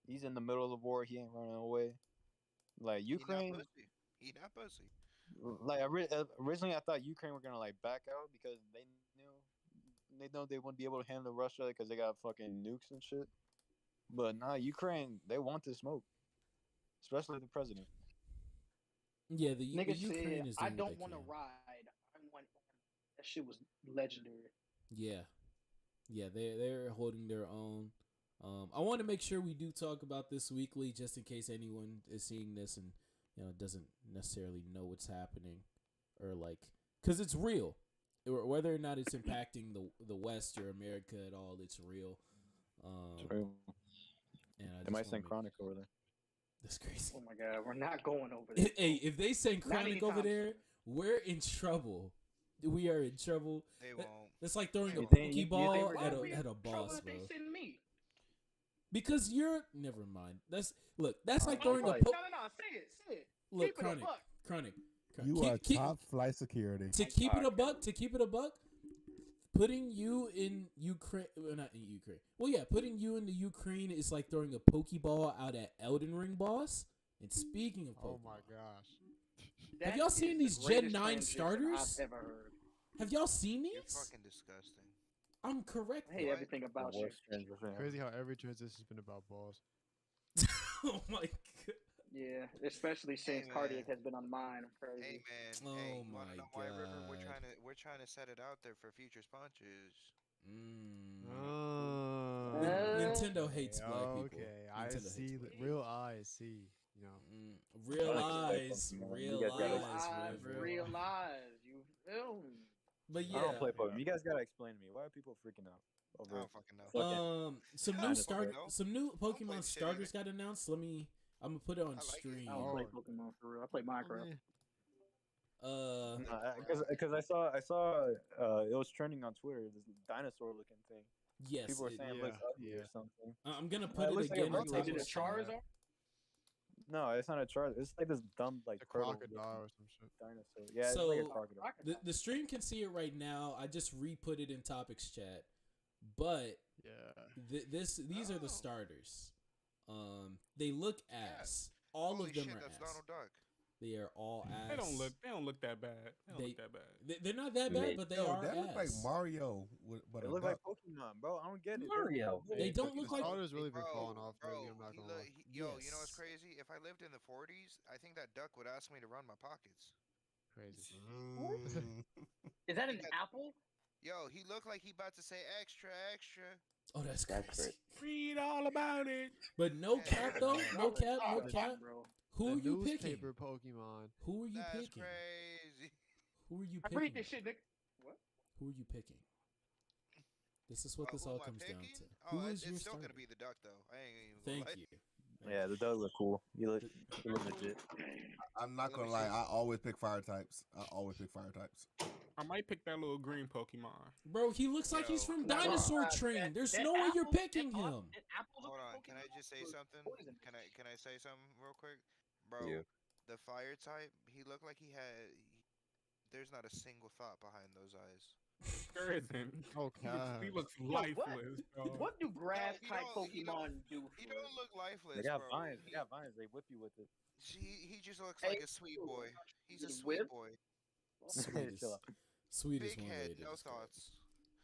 He's in the middle of the war. He ain't running away. Like Ukraine, he not pussy. Like originally, I thought Ukraine were gonna like back out because they know they wouldn't be able to handle Russia because they got fucking nukes and shit. But nah, Ukraine, they want to smoke, especially the president. Yeah, the nigga Ukraine said, is. I don't want to ride. I want. That shit was legendary. Yeah, they're holding their own. I want to make sure we do talk about this weekly, just in case anyone is seeing this and doesn't necessarily know what's happening, or like, because it's real, whether or not it's impacting the West or America at all. It's real. It's real. And they might send Chronic over there. That's crazy. Oh my god, we're not going over there. Hey, if they send Chronic over there, we're in trouble. We are in trouble. They won't. It's like throwing a Pokeball at a boss, bro. They send me. Because you're never mind. That's like throwing a No, say it. Look, Chronic. You are top flight security. To keep it a buck, putting you in Ukraine, not in Ukraine. Well, yeah, putting you in the Ukraine is like throwing a Pokeball out at Elden Ring boss. And speaking of Pokemon, oh my gosh, have y'all seen these Gen 9 starters? I've ever heard. Have y'all seen these? You're fucking disgusting. I'm correct. I hate everything about you. Crazy how every transition's been about balls. Oh my god. Yeah, especially since Cardiac has been on mine. I'm crazy. Hey man, oh you my know god. River? We're trying to set it out there for future sponsors. Nintendo hates black people. Okay, I see. Real eyes see. You know, real eyes. Real eyes. You feel me? But yeah, I don't play Pokemon. You guys gotta explain to me why are people freaking out over I don't fucking know. Some new Pokemon starters got announced. I'm gonna put it on stream. I don't play Pokemon for real. I play Minecraft. Because I saw it was trending on Twitter. This dinosaur looking thing. Yes, people were saying it looks ugly or something. I'm gonna put it again. Is it a Charizard? No, it's not a Charizard. It's like this dumb like crocodile or some shit. Dinosaur. Yeah, so it's like a crocodile. The stream can see it right now. I just re-put it in topics chat. But yeah, these are the starters. They look ass. All Holy of them shit, are that's ass. Donald Duck. They are all ass. They don't look that bad. They're not that bad, but they are They look ass. like Mario, but they look like Pokemon, bro. I don't get it. Mario. They don't look like. Starter's really been falling off. Bro, I'm not gonna lie. you know what's crazy? If I lived in the 40s, I think that duck would ask me to run my pockets. Crazy. Is that an apple? Yo, he looked like he about to say extra, extra. Oh, that's crazy. Read all about it. But no cap though. No cap. No cap. Bro. Who are you picking? Pokemon. Who are you That's picking? crazy. Who are you I picking? read this shit, nigga. What? Who are you picking? This is what this Who all am I comes down picking? to. Oh, Who is it's your still starter? gonna be the Duck though. I ain't even gonna Thank lie. you. Yeah, the Doug look cool. You look legit. I'm not Let gonna me lie. see. I always pick fire types. I might pick that little green Pokemon. Bro, he looks like he's Yo, from No, no, Dinosaur Train. There's that no way you're apple, picking that him. apple's Hold on. Pokemon Can I just say was something? poisonous. Can I say something real quick, bro? Yeah. The fire type. He looked like he had. There's not a single thought behind those eyes. There isn't. Oh, He looks Yo, what? lifeless, dog. What do grass he type don't- he don't- Pokemon do He for? don't look lifeless, They got bro. vines. They got vines. They whip you with it. He just looks Hey, like a sweet boy. He's a the sweet whip? boy. Sweetest, Chill out. sweetest Big one head, way to no describe it. thoughts.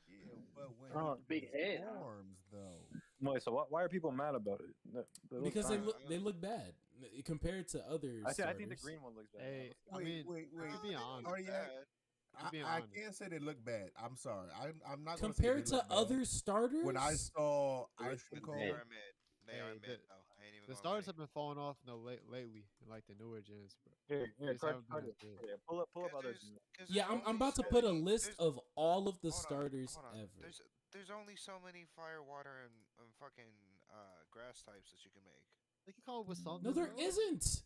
Yeah, but when Oh, Big head, huh? forms though. Wait, so why are people mad about it? They look Because fine. they look bad compared to other I starters. think the green one looks bad. Hey, I Wait, mean, wait. to be honest, Cardiac. to be I honest. can't say they look bad. I'm sorry. I'm not Compared gonna say to they look bad. other starters, When I saw They Ice Cream look Cone, They Hey. are mid. They are Hey, mid. No, I ain't even The gonna stars lie. have been falling off lately in like the newer gens, bro. Here, They just haven't been Cardiac. as good. Yeah, pull up others. yeah, I'm about to put a list of all of the starters hold on. ever. There's only so many fire, water, and fucking grass types that you can make. They can come up with something. No, there bro. isn't.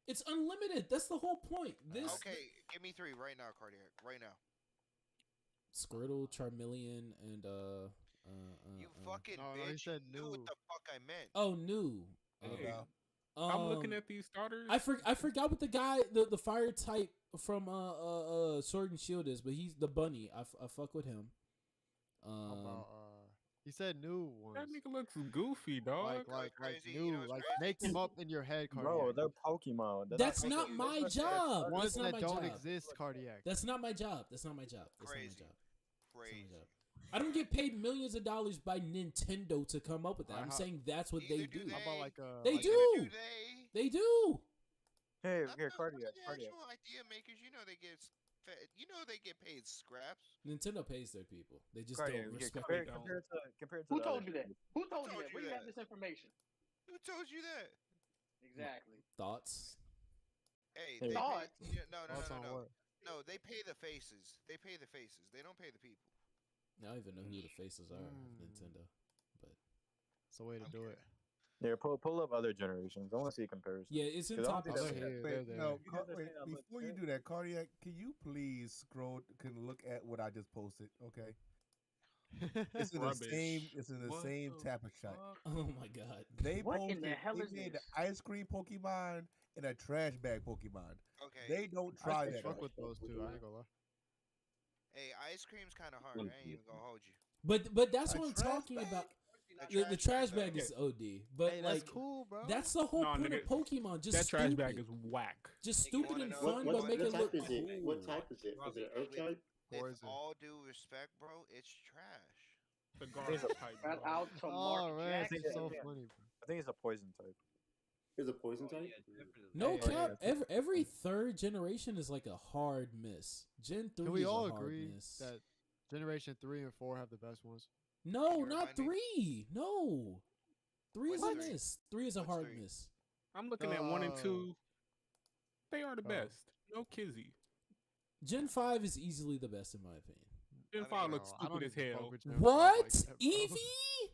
It's unlimited. That's the whole point. This Okay, give me 3 right now, Cardiac. Right now. Squirtle, Charmeleon, and You fucking No, he bitch. said You knew what new. the fuck I meant. oh, new. Hey, Yeah. I'm looking at these starters. I forgot what the guy the fire type from Sword and Shield is, but he's the bunny. I fuck with him. How about, he said new ones. That nigga looks goofy, dog. Like crazy, new, you know what's like crazy? make them up in your head, Bro, cardiac. they're Pokemon. They're That's Pokemon. not my They're job. Ones That's not that my don't job. exist, cardiac. That's not my job. That's not my job. That's Crazy. not my job. That's not Crazy. my job. I don't get paid millions of dollars by Nintendo to come up with that. I'm saying that's what they Neither do do. How about like They like do. They. They do. Hey, I'm here, not Cardiac. the Cardiac. actual idea makers. You know they get. You know they get paid scraps. Nintendo pays their people. They just Cardiac. don't Okay, respect compare- it. compared to Who the told other you that? people. Who told you told that? you Where you that? have this information? Who told you that? Exactly. Thoughts? Hey, Hey. they Thoughts? pay, yeah, thoughts on what? no. They pay the faces. They pay the faces. They don't pay the people. I don't even know who the faces are of Hmm. Nintendo. But It's a way to do it. Yeah, pull up other generations. I want to see a comparison. yeah, it's in 'Cause I don't top. think Oh, that's they're it. here. Wait, They're there. no, Because they're wait. saying that look Before you good. do that, Cardiac, can you please look at what I just posted? Okay, it's in the Rubbish. same. It's in the What same the tapestry. fuck? Oh my god. They What in posted. the hell they is made this? the ice cream Pokemon and a trash bag Pokemon. Okay. They don't I try can that. fuck with those two. I ain't gonna lie. Hey, ice cream's kind of hard. I ain't even gonna hold you. But that's A what I'm trash talking bag? about. The trash bag is OD. But Hey, like that's cool, bro. that's the whole Nah, point nigga, of Pokemon. Just That trash stupid. bag is whack. Just Nigga, you stupid wanna and know fun, what but make it type look is it? cool. What type is it? Is it an earth type? With Poison. all due respect, bro, it's trash. The garbage type. Shout bro. out to Oh Mark man, Jackson. it's so funny. I think it's a poison type. Is it poison type? No Hey, cap. hey, Every third generation is like a hard miss. Gen 3 Can we is all a hard agree miss. that Generation 3 and 4 have the best ones? No, Can you not remind me? 3. No. 3 is a What's three? miss. 3 is a What's hard three? miss. I'm looking at 1 and Oh. 2. They are the Oh. best. No Kizzy. Gen 5 is easily the best in my opinion. Gen I 5 mean, looks I don't stupid as even fuck hell. with Gen 5 What? like that, bro. Eevee?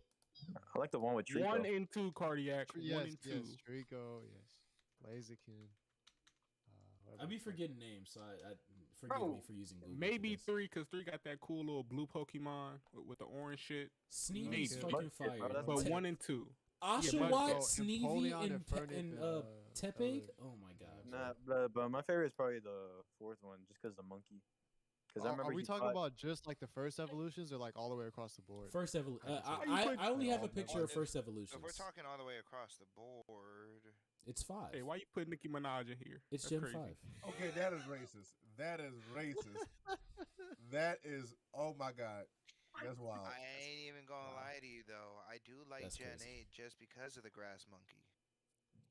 I like the one with Trico. 1 and 2 cardiac. 1 Yes, and 2. yes, Trico, yes, Blaziken. I be forgetting names, so I forgive Bro, me for using Google. Maybe for this. 3, because 3 got that cool little blue Pokemon with the orange shit. Sneevy's Maybe. fucking But- fire. that's But Te- 1 and 2. Oshawott, Bro, Sneevy, Empoleon and, and Pe- Fernip and and, Tepig. other- Oh my god. Nah, bro. but my favorite is probably the fourth one, just because the monkey. Because I Are remember we he talking fought- about just like the first evolutions or like all the way across the board? First evolution. How you put- I only have a all picture the- of first If evolutions. we're talking all the way across the board, It's 5. Hey, why you put Nicki Minaj in here? It's That's Gen crazy. 5. Okay, that is racist. That is racist. That is. Oh my god, that's wild. I ain't even gonna lie to you though. I do like That's Gen crazy. 8 just because of the grass monkey.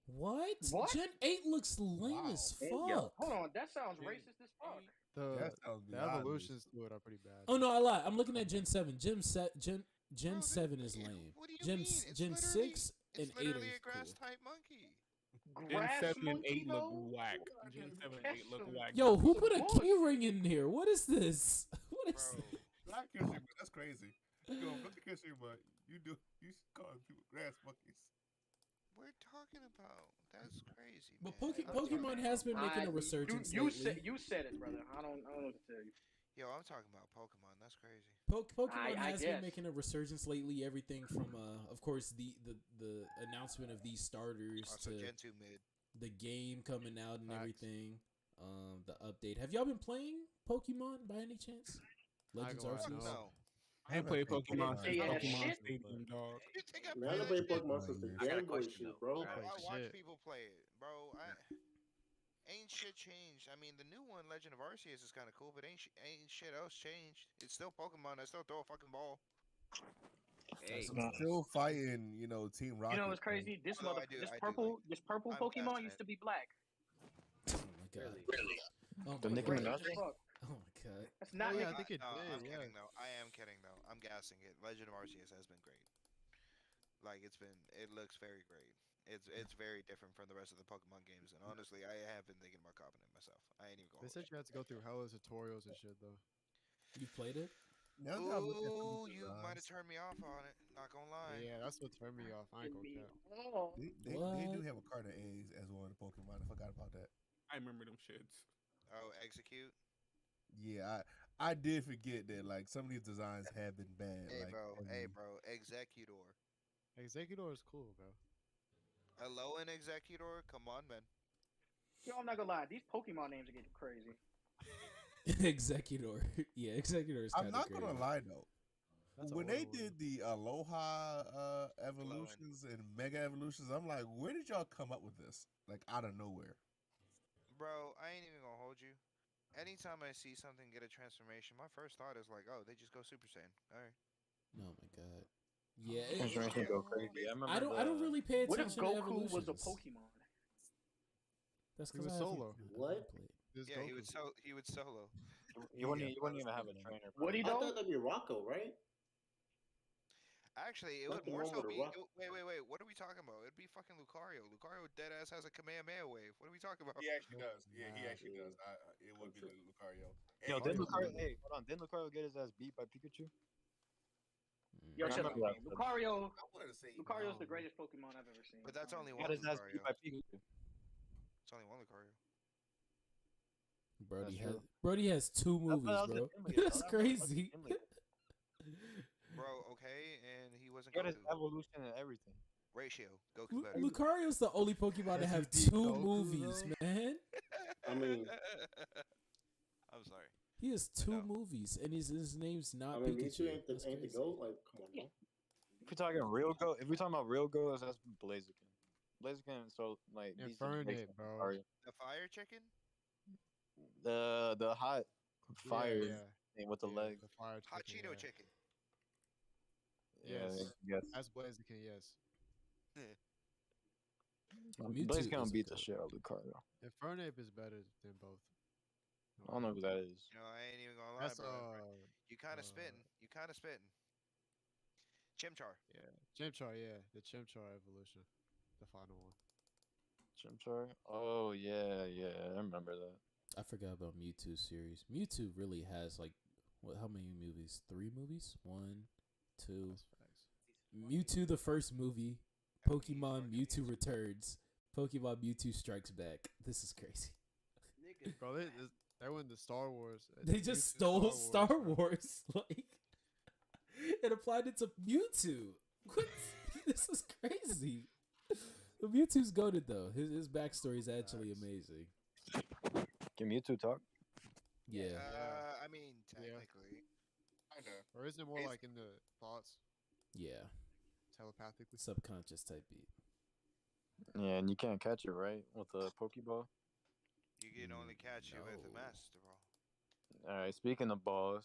What? What? Gen 8 looks lame Wow. as Hey, fuck. yo, hold on, that sounds Gen racist as fuck. That The sounds the beyond evolutions to it are pretty bad. Oh no, I lied. I'm looking at Gen 7. Gen Bro, 7 is lame. What do you Gen mean? s- It's Gen literally- 6 and It's 8 literally are a grass cool. type monkey. Gen Grass 7 and monkey, 8 look though? whack. Gen 7 and 8 look whack. Yo, who Some put a bullshit. key ring in here? What is this? Bro, Black history, but that's crazy. You go Black history, but you call people grass monkeys. we're talking about that's crazy, But man. Ain't no talking Pokemon has about. been making a resurgence you lately. said it, brother. I don't know what to tell you. Yo, I'm talking about Pokemon. That's crazy. Pokemon I has been guess. making a resurgence lately. Everything from, of course, the announcement of these starters Also, to Gen 2 mid. the game coming out and Facts. everything. The update. Have y'all been playing Pokemon by any chance? Legends gonna lie, Arceus. No. I ain't played Pokemon Hey, since yeah, Pokemon shit. Stadium, dog. You think I Man, I play played that shit? Pokemon since the I got a Game Boy question, shit, though. bro. Play I watch shit. people play it, bro. Ain't shit changed. I mean, the new one, Legend of Arceus, is kind of cool, but ain't shit else changed. It's still Pokemon. I still throw a fucking ball. Hey, I'm still fighting, Team Rocket. You know what's crazy? This Although this I do purple, like this purple I'm Pokemon casting used it. to be black. Oh my god. really? Oh The my Nicki god. Minaj As fuck. Oh my god. That's not yeah, I Nick. think it No, did. I'm Yeah. kidding though. I am kidding though. I'm gassing it. Legend of Arceus has been great. Like it looks very great. It's very different from the rest of the Pokemon games, and honestly, I have been thinking about copying it myself. I ain't even They going. said you had to go through hella tutorials and shit though. You played it? Now that I'm looking at some Ooh, of the you might have designs, turned me off on it. Not gonna lie. Yeah, that's what turned me off. I ain't gonna cap. they do What? have a card of eggs as one of the Pokemon. I forgot about that. I remember them shits. Oh, execute. Yeah, I did forget that like some of these designs have been bad. Hey like bro, heavy. Executor. Executor is cool, bro. Hello, and Executor. Come on, man. Yo, I'm not gonna lie. These Pokemon names are getting crazy. Executor. Yeah, Executor is kind I'm of not crazy. gonna lie though. That's When an they older one. did the Aloha evolutions and Mega evolutions, I'm like, where did y'all come up with this? Like out of nowhere. Bro, I ain't even gonna hold you. Anytime I see something get a transformation, my first thought is like, oh, they just go Super Saiyan. All right. Oh my god. Yeah, Transformation go crazy. I remember I don't really pay What if attention to Goku was a evolutions. Pokemon? That's He because was I haven't, solo. I What? haven't played. This Yeah, Goku. he would solo. You wouldn't even have a trainer. Would he I though? thought that'd be Rocco, right? Actually, it Like would the more one so with the be. rock. Wait. What are we talking about? It'd be fucking Lucario. Lucario dead ass has a Kamehameha wave. What are we talking about? He actually does. Yeah, he Nah, actually does. It would be Lucario. Yo, And didn't Lucario Lucario? Hey, hold on. Didn't Lucario get his ass beat by Pikachu? Yo, I shut up, remember man. Lucario. I wanted to say Lucario's no. the greatest Pokemon I've ever seen. But that's only He one got his ass beat Lucario. by Pikachu. It's only one Lucario. Brody That's has true. Brody has two movies, that was bro. the gym leader, That's bro. That was the crazy. gym leader. Bro, okay, and he wasn't He got his Goku. evolution and everything. Ratio. Goku's better. Lucario's the only Pokemon to Does he have beat two Goku, movies, though? man. I mean, I'm sorry. He has two No. movies, and his name's not I mean, Pikachu. Mewtwo ain't the That's ain't the crazy. goat. Like, come on, man. If we're talking real go, if we're talking about real goals, that's Blaziken. Blaziken, so like beats the Infernape, Blaziken bro. Lucario. The fire chicken? The hot fire Yeah, thing with the yeah, legs. The fire Hot chicken, Cheeto yeah. chicken. Yes. Yes. That's Blaziken, yes. Mewtwo Blaziken is a beat the goat. shit out of Lucario. Infernape is better than both. I don't know who that is. You know, I ain't even gonna lie, That's bro. You kind of spitting. You kind of spitting. Chimchar. yeah, Chimchar, yeah, the Chimchar evolution, the final one. Chimchar? Oh yeah, I remember that. I forgot about Mewtwo series. Mewtwo really has like how many movies? 3 movies? 1, 2. That's facts. Mewtwo the first movie. Pokemon Mewtwo Returns. Pokemon Mewtwo Strikes Back. This is crazy. Bro, they went to Star Wars. They just stole Star Wars, like, and applied it to Mewtwo. What? This is crazy. The Mewtwo's goated though. His backstory is actually amazing. Can Mewtwo talk? Yeah. I mean, technically. Kinda. Or is it more like in the thoughts, Yeah. telepathically? Subconscious type beat. Yeah, and you can't catch it, right? With the Pokeball? You can only catch it with a No. Master Ball. Alright, speaking of balls,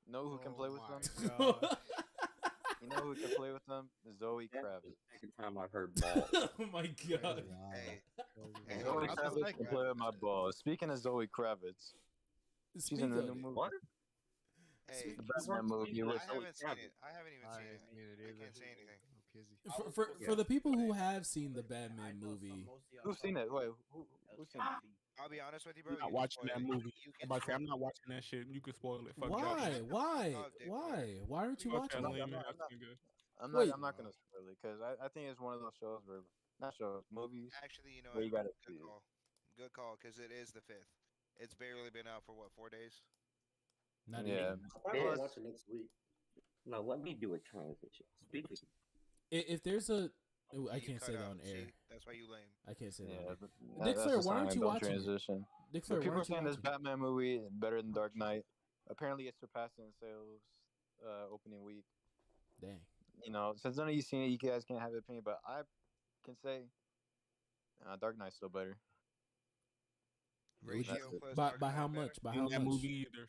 you know who can play with my them? God. You know who can play with them? Zoe Kravitz. Second time I've heard ball. Oh my god. Hey, hey, Zoe That's the Kravitz second can play with my balls. Speaking of Zoe Kravitz, she's in the new movie. What? hey, The Batman movie. I with Zoe haven't seen Kravitz. it. I haven't even I seen ain't it. seen it I either. can't say anything. I'm kizzy. For the people who have seen the Batman movie, Who's seen it? Wait, who's seen it? I'll be honest with you, I'm bro. not You can watching spoil that it. movie. You I'm can about to say spoil I'm it. not watching that shit. You can spoil it. Fuck Why? that. Shit. Why? Up, Dick Why? Flair. Why aren't you Fuck watching that it? lame ass nigga. Wait. I'm not gonna spoil it because I think it's one of those shows where not shows movies Actually, you know where what? you gotta see Good it. call. Good call, because it is the 5th. It's barely been out for what, 4 days? Not Yeah. even. I probably won't watch it next week. No, let me do a transition. Speak of If there's a, oh, I You can't cut say that out. on air. See, that's why you lame. I can't say that. Yeah, On air. but Dick that's Flair, a why sign aren't I you don't watching it? transition. Dick But Flair, why people are aren't you saying this watching it? Batman movie better than Dark Knight. Apparently, it's surpassing sales opening week. Dang. You know, since none of you seen it, you guys can't have an opinion, but I can say Dark Knight's still better. Would you, Ratio plus by Dark by how Knight better. much? By In how that much? movie either.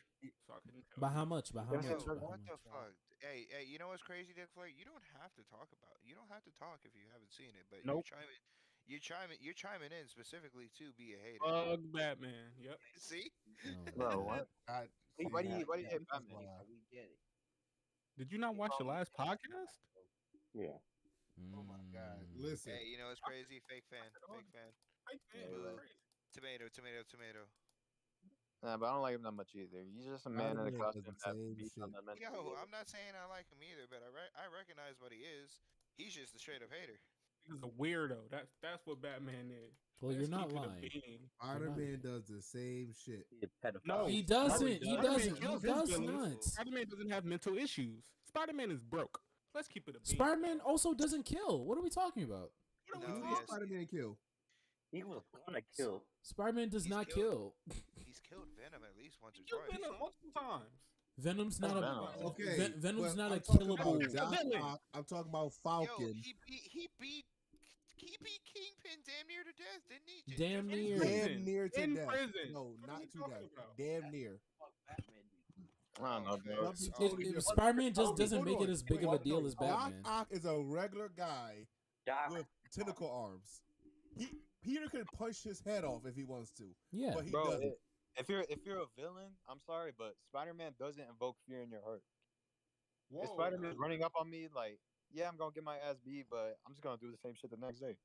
So I couldn't tell By you. how much? By how Yo, much? Yo, By how what much? the fuck? Hey, you know what's crazy, Dick Flair? You don't have to talk about. You don't have to talk if you haven't seen it. But Nope. you're chiming in specifically to be a hater. Fuck Batman. Yep. See? Oh, Bro, what? I, Why do see, you hate that's Batman? why. we get it. Did you not watch the last podcast? Yeah. Oh my God! Mm. Listen, Hey, you know what's crazy? Fake fan. Fake fan. Hey, man, Yeah, it's like- crazy. Tomato, tomato, tomato. Nah, but I don't like him that much either. He's just a man in a Spider-Man does costume the that same beats shit. on the mental. Yo, I'm not saying I like him either, but I recognize what he is. He's just a straight up hater. He's a weirdo. That's what Batman is. Well, Let's you're not keep it a lying. being. Spider-Man does the same shit. He's a pedophile. No, He no, doesn't. He Spider-Man doesn't. He kills his does villains. not. Spider-Man doesn't have mental issues. Spider-Man is broke. Let's keep it a being. Spider-Man also doesn't kill. What are we talking about? What are No, we Who talking did yes. Spider-Man kill? He was gonna kill. Spider-Man does He's not killed- kill. He's killed Venom at least once or You've twice. been on multiple times. Venom's not a Venom. Okay, Venom's but not I'm a talking about killable. Doc Villain. Ock, I'm talking about Yo, Falcon. he beat Kingpin damn near to death, didn't he? Damn Just- near. Damn near to In death. prison. No, What are not we to talking death. about? Damn near. I don't know, bro. Oh, Something Oh, totally If different. Spider-Man just Hold doesn't make on. it as big of a deal as Doc Batman. Ock is a regular guy Doc. with tentacle arms. Peter could punch his head off if he wants to, Yeah. but he Bro, doesn't. if you're a villain, I'm sorry, but Spider-Man doesn't invoke fear in your heart. If Spider-Man's running up on me, like, yeah, I'm gonna get my ass beat, but I'm just gonna do the same shit the next day.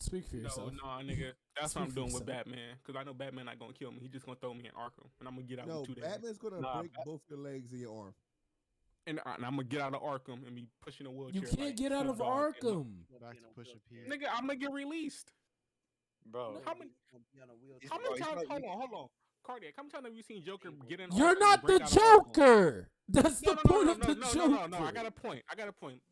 Speak for No, yourself. nigga. That's what I'm Speak for doing with yourself. Batman. Because I know Batman not gonna kill me. He's just gonna throw me in Arkham, and I'm gonna get out No, in 2 days. Batman's gonna Nah, break both your legs and your arm. And I'm gonna get out of Arkham and be pushing a wheelchair. You can't like get out Snoop of Dogg and- Arkham. Back to Pusha P. Nigga, I'm gonna get released. Bro, How many Bro, times? Hold on. Cardiac, how many times have you seen Joker get in? You're Arkham not and break the out of Arkham? Joker. That's No, the no, point no, of no, the no, Joker. no. I got a point.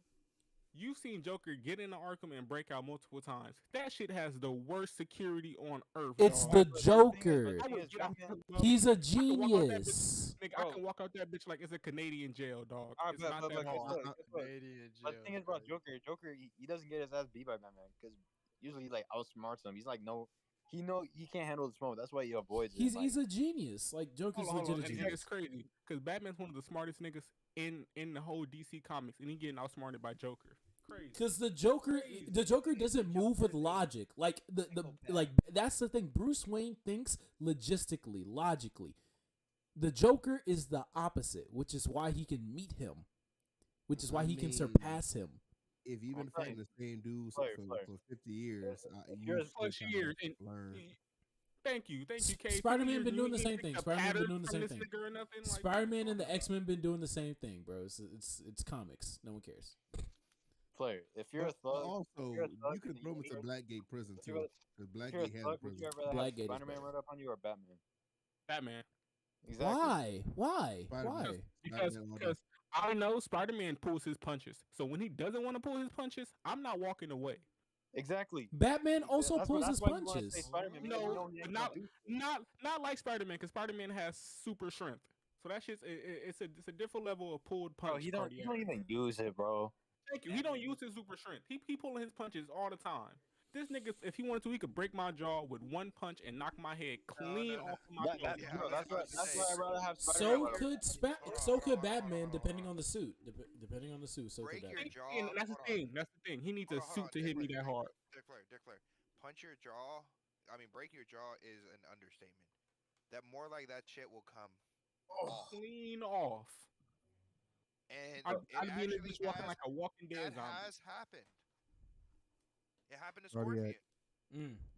You've seen Joker get into Arkham and break out multiple times. That shit has the worst security on earth. It's dog. the But Joker. I would get out that He's a I can walk out that bitch- genius. Nigga, I can walk out that bitch like it's a Canadian jail, dog. All right, It's not that guess hard. what? Guess what? Canadian But jail. the thing is about Joker, he doesn't get his ass beat by Batman because usually he like outsmarts him. He's like, no, he can't handle the smoke. That's why he avoids it. He's a genius. Like Joker's Hold on. legit a And genius. it's crazy because Batman's one of the smartest niggas in the whole DC comics, and he getting outsmarted by Joker. Crazy. Because the Joker doesn't move with logic. Like like that's the thing. Bruce Wayne thinks logistically, logically. The Joker is the opposite, which is why he can meet him, which is why he can surpass him. If you've been fighting the same dudes Player. for 50 years, Years should plus kinda years, and- learn. Thank you, K. Spider-Man been doing the same thing. Spider-Man been doing the same thing. Like, Spider-Man and the X-Men been doing the same thing, bro. It's comics. No one cares. Player. If you're a But thug, also, you're a thug you can and throw him you're- into Blackgate prison if you're too, a- because if you're a Blackgate has a thug, would prison. you rather have Blackgate is Spider-Man bad. run up on you or Batman? Batman. Exactly. Why? Spider-Man. Why? Because Batman all day. because I know Spider-Man pulls his punches. So when he doesn't want to pull his punches, I'm not walking away. Exactly. Batman also pulls his that's why you wanna say punches. Spider-Man, because you No, know he ain't not gonna do not like Spider-Man, because Spider-Man has super strength. So that shit's it's a different level of pulled punch. Bro, he don't Cardiac. even use it, bro. Thank you. He don't use his super strength. He pulling his punches all the time. This nigga, if he wanted to, he could break my jaw with one punch and knock my head clean no. off of my jaw. Yeah, Bro, I was that's about to why say. I'd rather have Spider-Man. So could Batman, depending on the suit. Depending on the suit, so could Break your Batman. jaw. And that's the hold on. thing. That's the thing. He needs a Hold on, suit to hit me that hard. Dick Flair. Punch your jaw. I mean, break your jaw is an understatement. That more like that shit will come. off. Clean off. And I'd be in this actually bitch walking has- like a Walking Dead that zombie. has happened. It happened to Cardiac. Scorpion.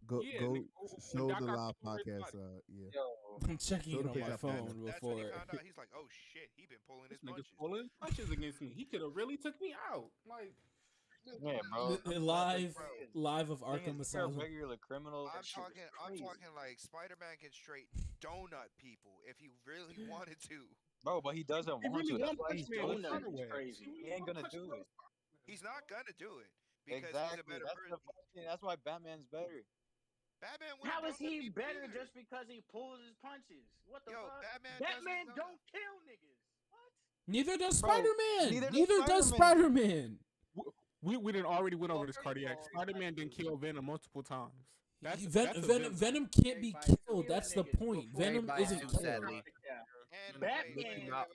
Go Yeah, go nigga, when show Doc the got live people his podcast. body. Yeah. I'm checking Show it the on picture my after this. phone That's when he before. found out. He's like, "Oh shit, he been pulling This his nigga's punches." pulling punches against me. He could have really took me out. Like, Yeah, bro. Live, Bro, live of Thing is, Arkham if you're a Asylum. regular criminal, I'm talking like Spider-Man can straight donut people if he really wanted to. bro. But he doesn't he want really to. That's won't why touch he's me doing with it. spider Donut is webs. crazy. He ain't gonna do it. He's not gonna do it because he's a Exactly. better That's person. the fucking. That's why Batman's better. Batman How wouldn't is donut he people better either. just because he pulls his punches? What the Yo, fuck? Batman doesn't Don't kill niggas. What? Neither does Bro, Spider-Man. neither does Neither does Spider-Man. We didn't already went over this First of cardiac. all, Spider-Man didn't kill Venom multiple times. That's a Venom villain. can't be Everybody killed. That's the niggas point. before Venom Everybody isn't do, killed. sadly. And Batman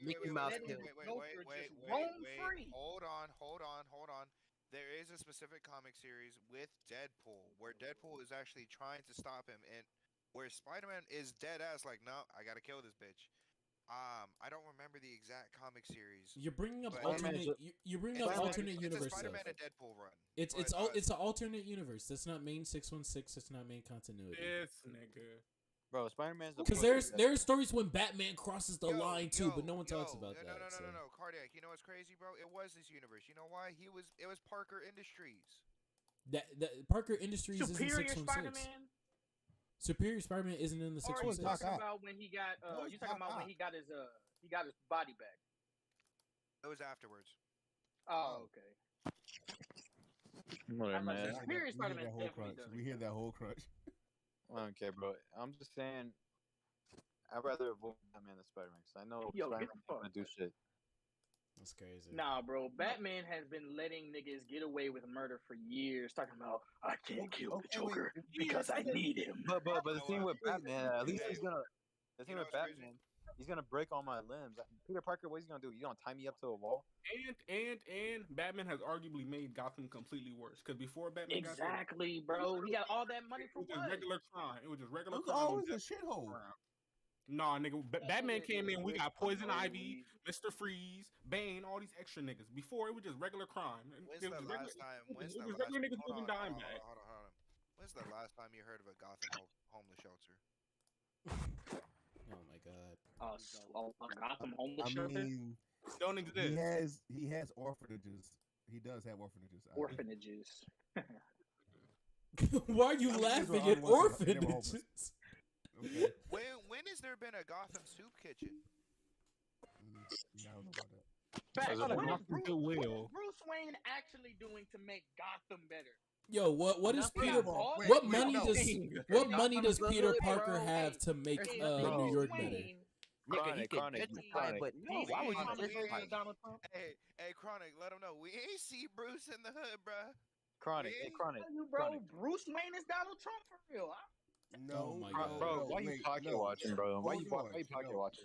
Mickey Mouse letting killed. Joker just roam free. Hold on. There is a specific comic series with Deadpool where Deadpool is actually trying to stop him, and where Spider-Man is dead ass like, no, I gotta kill this bitch. I don't remember the exact comic series. You're bringing up But- alternate. You're bringing up alternate universe It's a Spider-Man stuff. and Deadpool run. It's But, it's an alternate universe. That's not main 616. That's not main continuity. This nigga. Bro, Spider-Man's the Because pussy. there are stories when Batman crosses the Yo, line too, yo, but no one talks yo, about no, that. No, Cardiac. You know what's crazy, bro? It was this universe. You know why? It was Parker Industries. That Parker Industries Superior isn't 616. Spider-Man. Superior Spider-Man isn't in the Or are you 616. talking about when he got? You talking about when he got his body back? It was afterwards. Oh, okay. Whatever, man. Superior Spider-Man definitely does. We hear that whole crunch. I don't care, bro. I'm just saying, I'd rather avoid Batman than Spider-Man because I know Yo, get Spider-Man's the fuck gonna do shit. That's crazy. Nah, bro. Batman has been letting niggas get away with murder for years, talking about I can't kill the Joker because I need him. But the thing with what? Batman, at least he's gonna. The thing know with what's crazy? Batman, he's gonna break all my limbs. Peter Parker, what's he gonna do? You gonna tie me up to a wall? And Batman has arguably made Gotham completely worse. Because before Batman Exactly, bro. He got all that money for it was just what? regular crime. It was just regular It was crime. always a shithole. Nah, nigga. Batman came in. We got Poison no Ivy, Mr. Freeze, Bane, all these extra niggas. Before it was just regular crime. When's It the was last time? When's it the was last? regular niggas Hold moving on, dime hold on, bags. hold on. When's the last time you heard of a Gotham homeless shelter? Oh my god. Gotham homeless I shelter. mean, Don't exist. he has orphanages. He does have orphanages. Orphanages. Why are you Some niggas laughing were at unwanted, they were homeless. orphanages? Okay. When has there been a Gotham soup kitchen? Yeah, I don't know about that. Fact, That's what not is Bruce, goodwill. what is Bruce Wayne actually doing to make Gotham better? Yo, what is Nothing Peter? at all? What Wait, money no. does Peter Parker Bro, have to make New York better? Nigga, he can gentrify, but no, why would you Chronic, gentrify? Hey, Chronic, let him know. We ain't see Bruce in the hood, bruh. Chronic, Really? Chronic. Bro, Bruce Wayne is Donald Trump for real. No, Oh my no, God. Bro, no, why you wait, pocket no. watching, bro? Why you Hold on, pocket no. watching?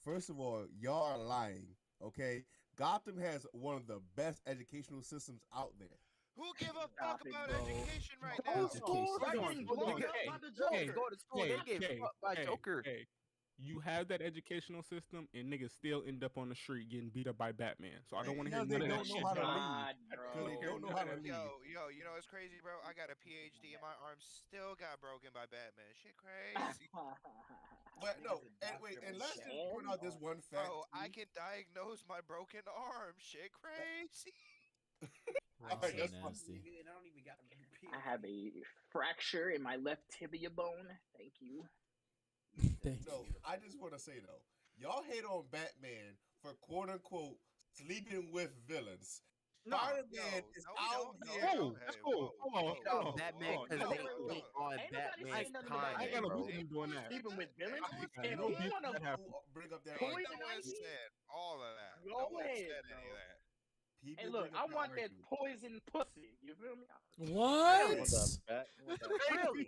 First of all, y'all are lying. Okay, Gotham has one of the best educational systems out there. Who give a Stop fuck it, about bro. education right Those now? schools are Hold on, getting hold blown on. up by the Niggas Joker. go to school, they get fucked by Joker. Hey, you have that educational system, and niggas still end up on the street getting beat up by Batman. So I don't want to hear Because they none of that don't know shit. how to dog. lead. bro. Because they don't know how to lead. Yo, you know what's crazy, bro? I got a PhD and my arm still got broken by Batman. Shit crazy. But no, and wait, and let's just point out this one fact. Bro, I can diagnose my broken arm. Shit crazy. Alright, So that's nasty. I have a fracture in my left tibia bone. Thank you. Thank No, you. I just want to say though, y'all hate on Batman for quote unquote sleeping with villains. Spider-Man is out here. Batman, because they hate on Ain't nobody Batman's saying nothing about I ain't got no bro. business doing that. Sleeping with villains. I If ain't no you business want to that happened. Bring up that Ain't Poison no one ivy? said all of that. Go No one ahead, said bro. any of that. People Hey, look, bring I up want that argument. poison pussy. You feel me? What? Really? That's crazy.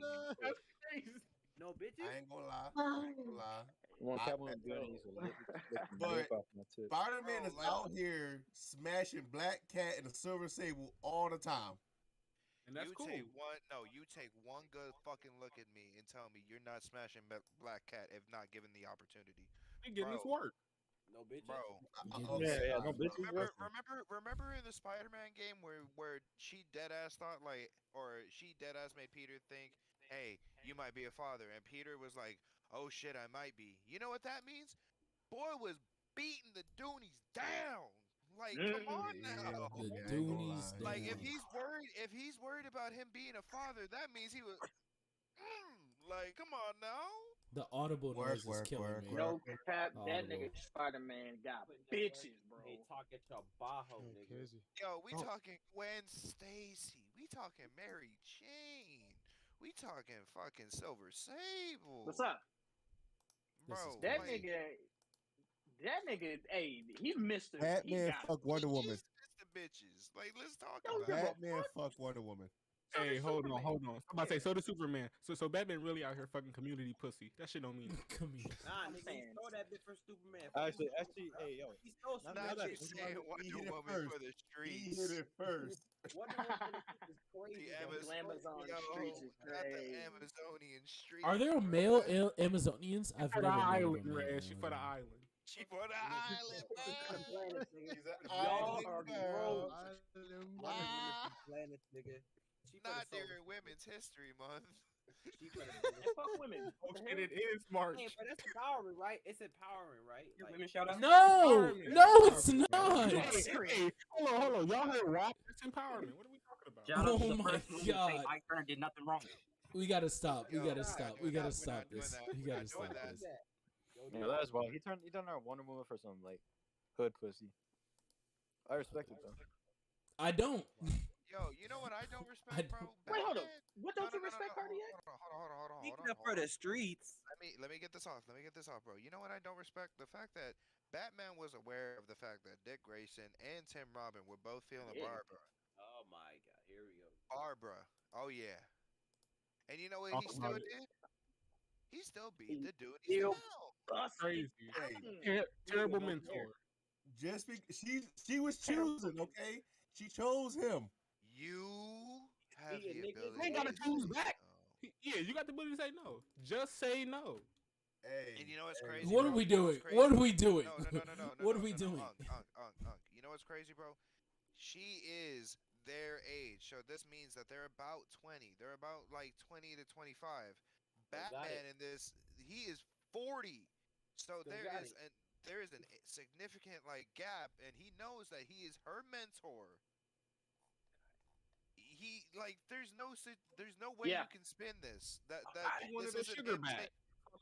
No bitches? I ain't gonna lie. I ain't gonna lie. One I- Captain Goonies will lick the But- dick off my tip. Spider-Man Bro, is like- out here smashing Black Cat and the Silver Sable all the time. And that's you cool. you take one good fucking look at me and tell me you're not smashing Black Cat if not given the opportunity. They getting this Bro. work. No bitches. bro. Yeah, no bitches. Remember in the Spider-Man game where she dead ass thought like, or she dead ass made Peter think, hey, you might be a father, and Peter was like, oh shit, I might be. You know what that means? Boy was beating the Doonies down. Like, come on now. The I ain't gonna Doonies lie. Like, down. if he's worried about him being a father, that means he was. Like, come on now. The audible noise is killing work, me. No cap, that Audible. nigga Spider-Man got bitches, bro. They talking to Bajo, Oh, nigga. crazy. Yo, we Oh. talking Gwen Stacy. We talking Mary Jane. We talking fucking Silver Sable. What's up? Bro, That like, nigga, hey, he's Mister. Batman fuck Wonder he Woman. is the bitches. Like, let's talk Don't about give a it. Batman fuck Wonder Woman. Hey, hold Superman. on. I'm about to say, so does Superman. So Batman really out here fucking community pussy. That shit don't mean nothing. Community. Nah, I'm nigga, he saying. stole that bitch from Superman. Actually, hey, yo. He stole some Not shit. just saying He hit Wonder it Woman first. for the He streets. hit it first. Wonder Woman for the streets is crazy. The though. Amazon Yo, streets is not the crazy. Amazonian streets. Are there male Amazonians? I've For the never met of island, a male Red. She for the Amazonian. island. She for the island, man. He's an Y'all island are girl. gross. Wonder Woman from planets, nigga. She for Not the solar during Women's History Month. She for the And fuck women. Oh What the shit, hell? it is March. Hey, but that's empowering, right? It's empowering, right? Like, Women shout out. No, no, it's not. Hey, hold on. Y'all heard WAP? That's empowerment. What are we talking about? Shout out to Oh the my first woman to say God. Ike Turner did nothing wrong. We gotta stop. We Yo, gotta we're not stop. doing We gotta that. We're stop not doing this. that. We We're gotta not doing stop that. this. Yeah, that's well. He turned our Wonder Woman for some like hood pussy. I respect it though. I don't. Yo, you know what I don't respect, I bro? Wait, hold up. Batman- What No, don't no, you no, no, respect no, Cardi yet? Hold on. speaking of for the streets, Let me get this off. Let me get this off, bro. You know what I don't respect? The fact that Batman was aware of the fact that Dick Grayson and Tim Robin were both feeling Yeah. Barbara. oh my god, here we go. Barbara. Oh yeah. And you know what Talk he about still it. did? He still beat the dude. Still Down. Crazy. Hey, Terrible mentor. just she was choosing, okay? She chose him. You have Beat a the nigga. ability. You ain't gotta to choose say back. no. Yeah, you got the ability to say no. Just say no. Hey, And you know what's hey. crazy? What bro? are we You know what's doing? crazy? What are we doing? No. What are we doing? Unk. You know what's crazy, bro? She is their age, so this means that they're about 20. They're about like 20 to 25. Batman in this, he is 40. So there is a significant like gap, and he knows that he is her mentor. He like there's no way Yeah. you can spin this. That He wanted this a isn't sugar him back.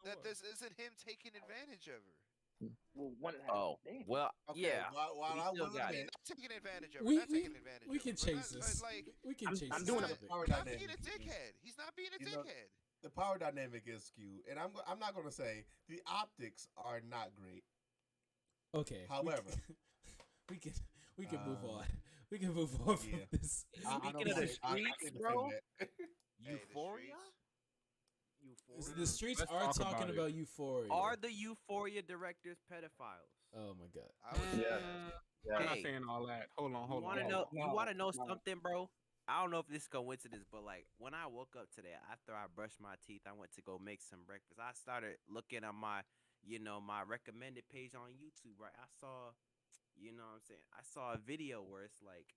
that this isn't him taking advantage of her. Well, one Oh, damn. well, Okay, yeah. while We I still will got I mean, admit, not taking advantage of her. We Not taking advantage we of can her. but chase not- this. Like, We can chase I'm this. doing a it. bit. power he's not dynamic. being a dickhead. He's not being a You know, dickhead. the power dynamic is skewed, and I'm not gonna say the optics are not great. Okay. However, we can move on. We can move on from yeah. this. Speaking of the streets, bro, Hey, the Euphoria. streets. The streets Let's are talk talking about it. about Euphoria. Are the Euphoria directors pedophiles? Oh my god. I would Yeah. I'm not Hey, saying all that. Hold on. You want to know? You no, want to know no. something, bro? I don't know if this is coincidence, but like when I woke up today, after I brushed my teeth, I went to go make some breakfast. I started looking at my, my recommended page on YouTube. Right, I saw, what I'm saying, I saw a video where it's like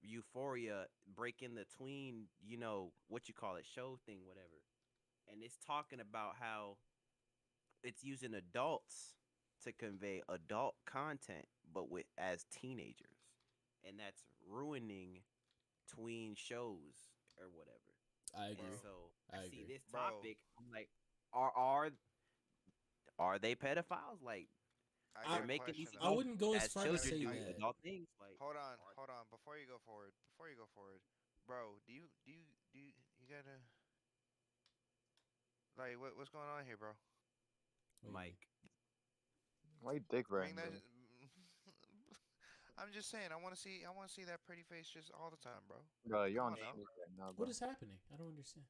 Euphoria breaking the tween, what you call it, show thing, whatever, and it's talking about how it's using adults to convey adult content, but with as teenagers, and that's ruining tween shows or whatever. I agree. And so I I see agree. this Bro. topic, I'm like, are they pedophiles? Like I they're got a making these question, I though. wouldn't go as as far to children say do that. adult things. Like Hold on. Before you go forward, bro, do you gotta like what's going on here, bro? Mike. Why you dick Bring riding? that. bro? I'm just saying, I want to see that pretty face just all the time, bro. Bro, you're Come on on now. shit right now, bro. What is happening? I don't understand.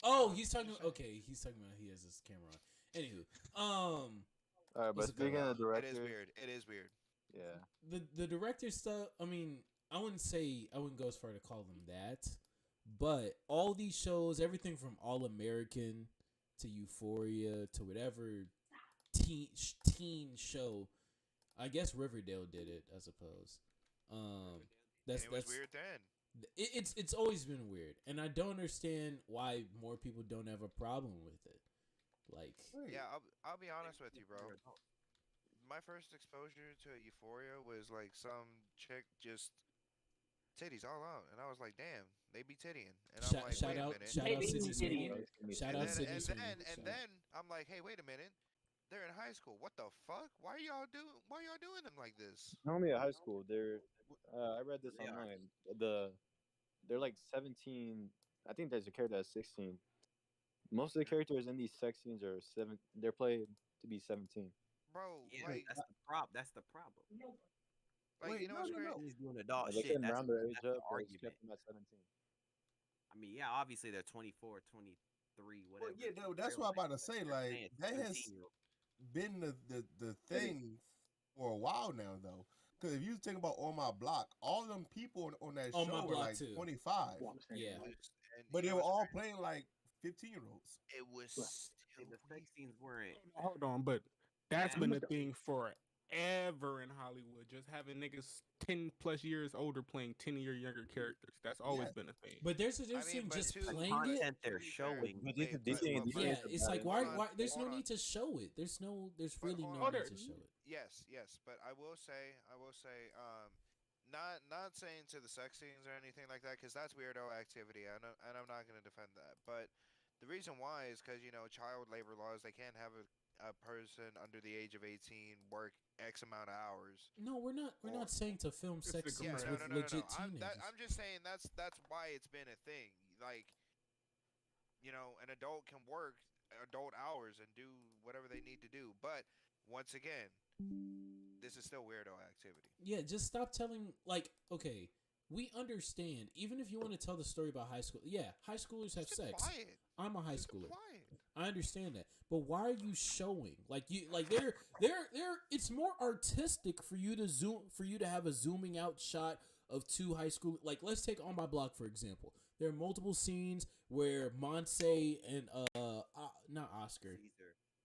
Oh, he's talking. Okay, he's talking about he has his camera on. Anywho, All right, but what's it speaking called? of the director, It is weird. yeah, the director stuff. I mean, I wouldn't go as far to call them that, but all these shows, everything from All American to Euphoria to whatever teen show. I guess Riverdale did it, I suppose. And it was weird then. It's always been weird, and I don't understand why more people don't have a problem with it. Like, yeah, I'll be honest with you, bro. My first exposure to Euphoria was like some chick just titties all out, and I was like, damn, they be tittying, and I'm like, wait a minute. shout out Sydney Sweeney. Shout out Sydney And Sweeney. and then I'm like, hey, wait a minute. They're in high school. What the fuck? Why y'all doing them like this? Not only at high school, they're. I read this online. They're like 17. I think there's a character that's 16. Most of the characters in these sex scenes are seven. They're played to be 17. Bro, Yeah, like that's the problem. That's the problem. Like, Wait, you know what's great? He's doing adult They shit. couldn't That's, round their age that's the up, or argument. kept them at 17. I mean, yeah, obviously they're 24, 23, whatever. Well, yeah, no, that's what I'm about to say. Like that has been the thing for a while now, though. Because if you think about On My Block, all them people on that On show My were Block, like too. 25. Yeah. But they were all playing like 15-year-olds. It was still the sex scenes weren't. Hold on, but that's been a thing forever in Hollywood. Just having niggas 10+ years older playing 10-year younger characters. That's always been a thing. But there's a difference in just playing it. Content they're showing. Yeah, it's like why there's no need to show it. There's really no need to show it. Yes, but I will say, not saying to the sex scenes or anything like that, because that's weirdo activity, and I'm not going to defend that. But the reason why is because child labor laws. They can't have a person under the age of 18 work X amount of hours. No, we're not saying to film sex scenes with legit teenagers. I'm just saying that's why it's been a thing. Like, an adult can work adult hours and do whatever they need to do. But once again, this is still weirdo activity. Yeah, just stop telling. Like, okay, we understand. Even if you want to tell the story about high school, yeah, high schoolers have sex. Quiet. I'm a high Just schooler. quiet. I understand that, but why are you showing? Like they're it's more artistic for you to have a zooming out shot of two high school. Like, let's take On My Block for example. There are multiple scenes where Monse and not Oscar,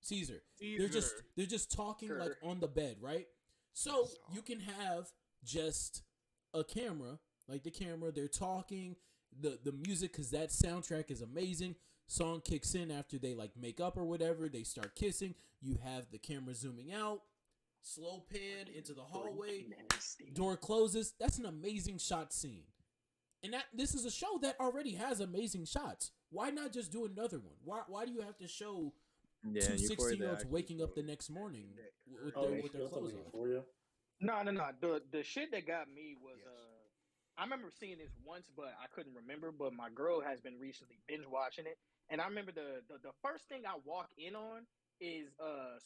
Caesar. They're just talking like on the bed, right? So you can have just a camera, like the camera. They're talking, the music, because that soundtrack is amazing. Song kicks in after they like make up or whatever. They start kissing. You have the camera zooming out, slow pan into the hallway. Door closes. That's an amazing shot scene. And this is a show that already has amazing shots. Why not just do another one? Why do you have to show two 16-year-olds waking up the next morning with their clothes on? No. The shit that got me was I remember seeing this once, but I couldn't remember. But my girl has been recently binge watching it, and I remember the first thing I walk in on is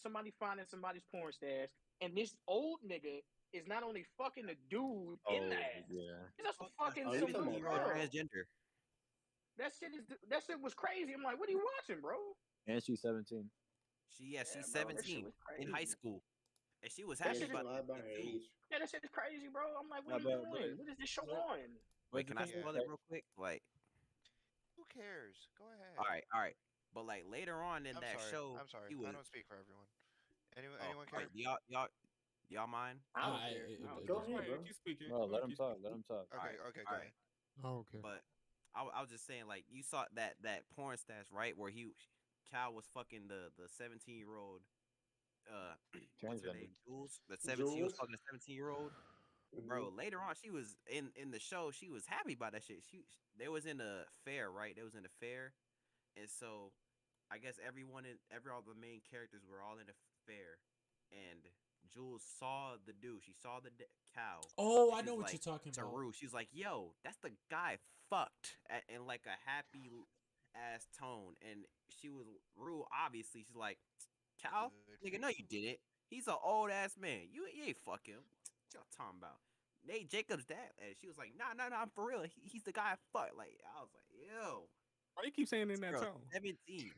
somebody finding somebody's porn stash, and this old nigga is not only fucking the dude in that, he's also fucking some little girl. Transgender. That shit was crazy. I'm like, what are you watching, bro? And she's 17. She's bro, 17 in high school, and she was happy about it. Yeah, that shit is crazy, bro. I'm like, what are you doing? What is this show on? Wait, can I spoil it real quick? Like, who cares? Go ahead. All right. But like later on in show, I'm sorry. I don't speak for everyone. Anyone care? Y'all mind? Go ahead, bro. Keep speaking. No, let him talk. Let him talk. Okay, go ahead. Oh, okay. But I was just saying, like, you saw that porn stash, right? Where Cal was fucking the 17-year-old. What's her name? Jules. The 17 was fucking a 17-year-old. Bro, later on, she was in the show. She was happy about that shit. They was in a fair, right? They was in a fair, and so I guess all the main characters were all in a fair, and Jules saw the dude. She saw the cow. Oh, I know what you're talking about. Rue, she's like, "Yo, that's the guy fucked," in like a happy ass tone, and Rue. Obviously, she's like, "Cal, nigga, no, you didn't. He's an old ass man. You ain't fuck him. What y'all talking about?" Nate Jacobs' dad, and she was like, "Nah, I'm for real. He's the guy I fucked." Like, I was like, "Yo, why you keep saying in that tone?" 17,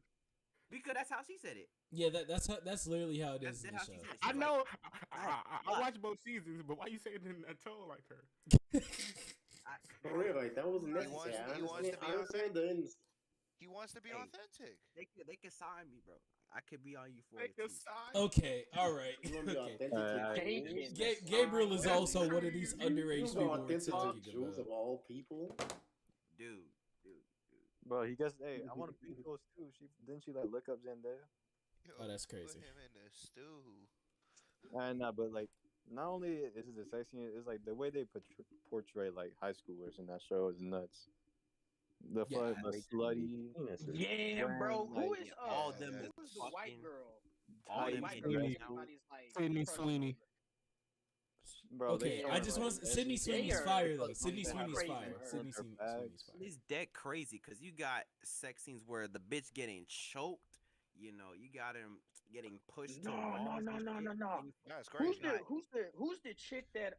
because that's how she said it. Yeah, that's literally how it is in the show. I know. I watched both seasons, but why you saying it in that tone like her? For real, like that wasn't necessary. He wants to be authentic. They can sign me, bro. I could be on Euphoria Take a too. side. Okay, all right. You want to be Okay. authentic to Jules? Gabriel is also one of these You underage go people we're authentic to talking Jules about. of all people. Dude. Bro, he gets. Hey, I want to beat those too. She like look up Zendaya. Yo, Oh, that's put crazy. him in the stew. And but like, not only is it the sex scene, it's like the way they portray like high schoolers in that show is nuts. The Yeah. the slutty, Yeah, bro. wearing, like, All them is Who is the white fucking. girl? All The them white is girl that dressed out. everybody's like Sydney crushing Sweeney. over. bro. Okay, they I showing, just like, want Sydney everything. Sweeney's They are fire though. Like, Sydney they have Sweeney's crazy, fire. bro. Sydney in their Sweeney's bags. fire. It's dead crazy because you got sex scenes where the bitch getting choked. You know, you got him getting pushed to No, no, walls no, and no, shit. no, no. And That's Who's crazy. the who's the chick that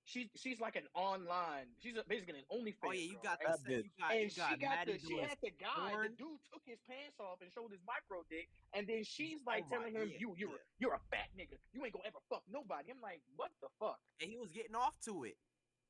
she's like an online basically an OnlyFans oh yeah, you girl, got right? the That bitch. you And got Maddie she doing had the guy, the porn. dude took his pants off and showed his micro dick, and then she's Oh like my telling him, yeah, you're yeah. you're a fat nigga. You ain't gonna ever fuck nobody. I'm like, what the fuck? And he was getting off to it.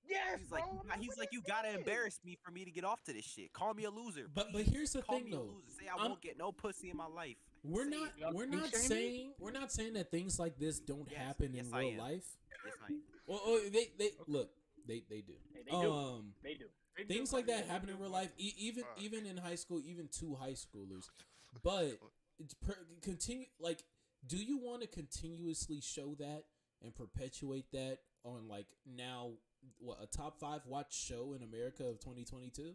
Yes, He's bro. like, I'm like, he's what like, is you gotta this? embarrass me for me to get off to this shit. Call me a loser, But please. here's the Call thing me a though. loser. Say I I'm- won't get no pussy in my life. We're Say not it. Y'all we're kink not shaming? saying that things like this don't Yes, happen yes, in I real am. life. Yes, I am. Well, they look, they do. Hey, they do. They do. They do, Things like yeah, that they happen do, in real but- life, Fuck. even in high school, even to high schoolers. But it's continue like, do you want to continuously show that and perpetuate that on like now what a top 5 watch show in America of 2022?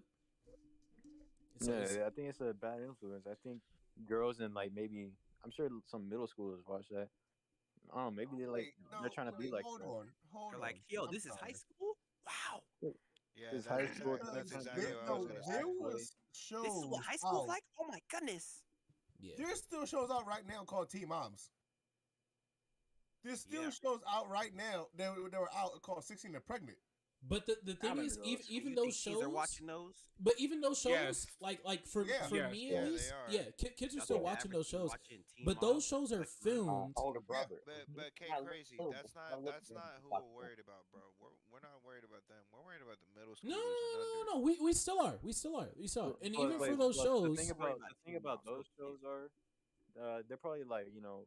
Yeah, I think it's a bad influence. I think girls and like maybe I'm sure some middle schoolers watch that. I don't know. Maybe they're trying to be like hold that. on, hold They're on. like, yo, I'm this is high sorry. school. Wow. Yeah, It's that's high exactly, school. that's They're exactly trying what to I was No, gonna there say. was shows This is what high school's out. like. Oh my goodness. Yeah. There's still shows out right now called Teen Moms. There's still Yeah. shows out right now that were out called 16 and Pregnant. But the thing remember is, those. even You those think kids are shows, watching those? but even those shows, Yes. like for Yeah. for Yes. me Yeah, at they least, are. yeah, kids are That's still the watching average those kid shows. watching Teen But those Moms. shows are Like, for real. filmed. older Yeah, brother. but K crazy. That's not who we're worried about, bro. We're not worried about them. We're worried about the middle No, schoolers and under. no. We still are. We still are. We still are. And But, even like, for those but shows, the thing about those shows are, they're probably like a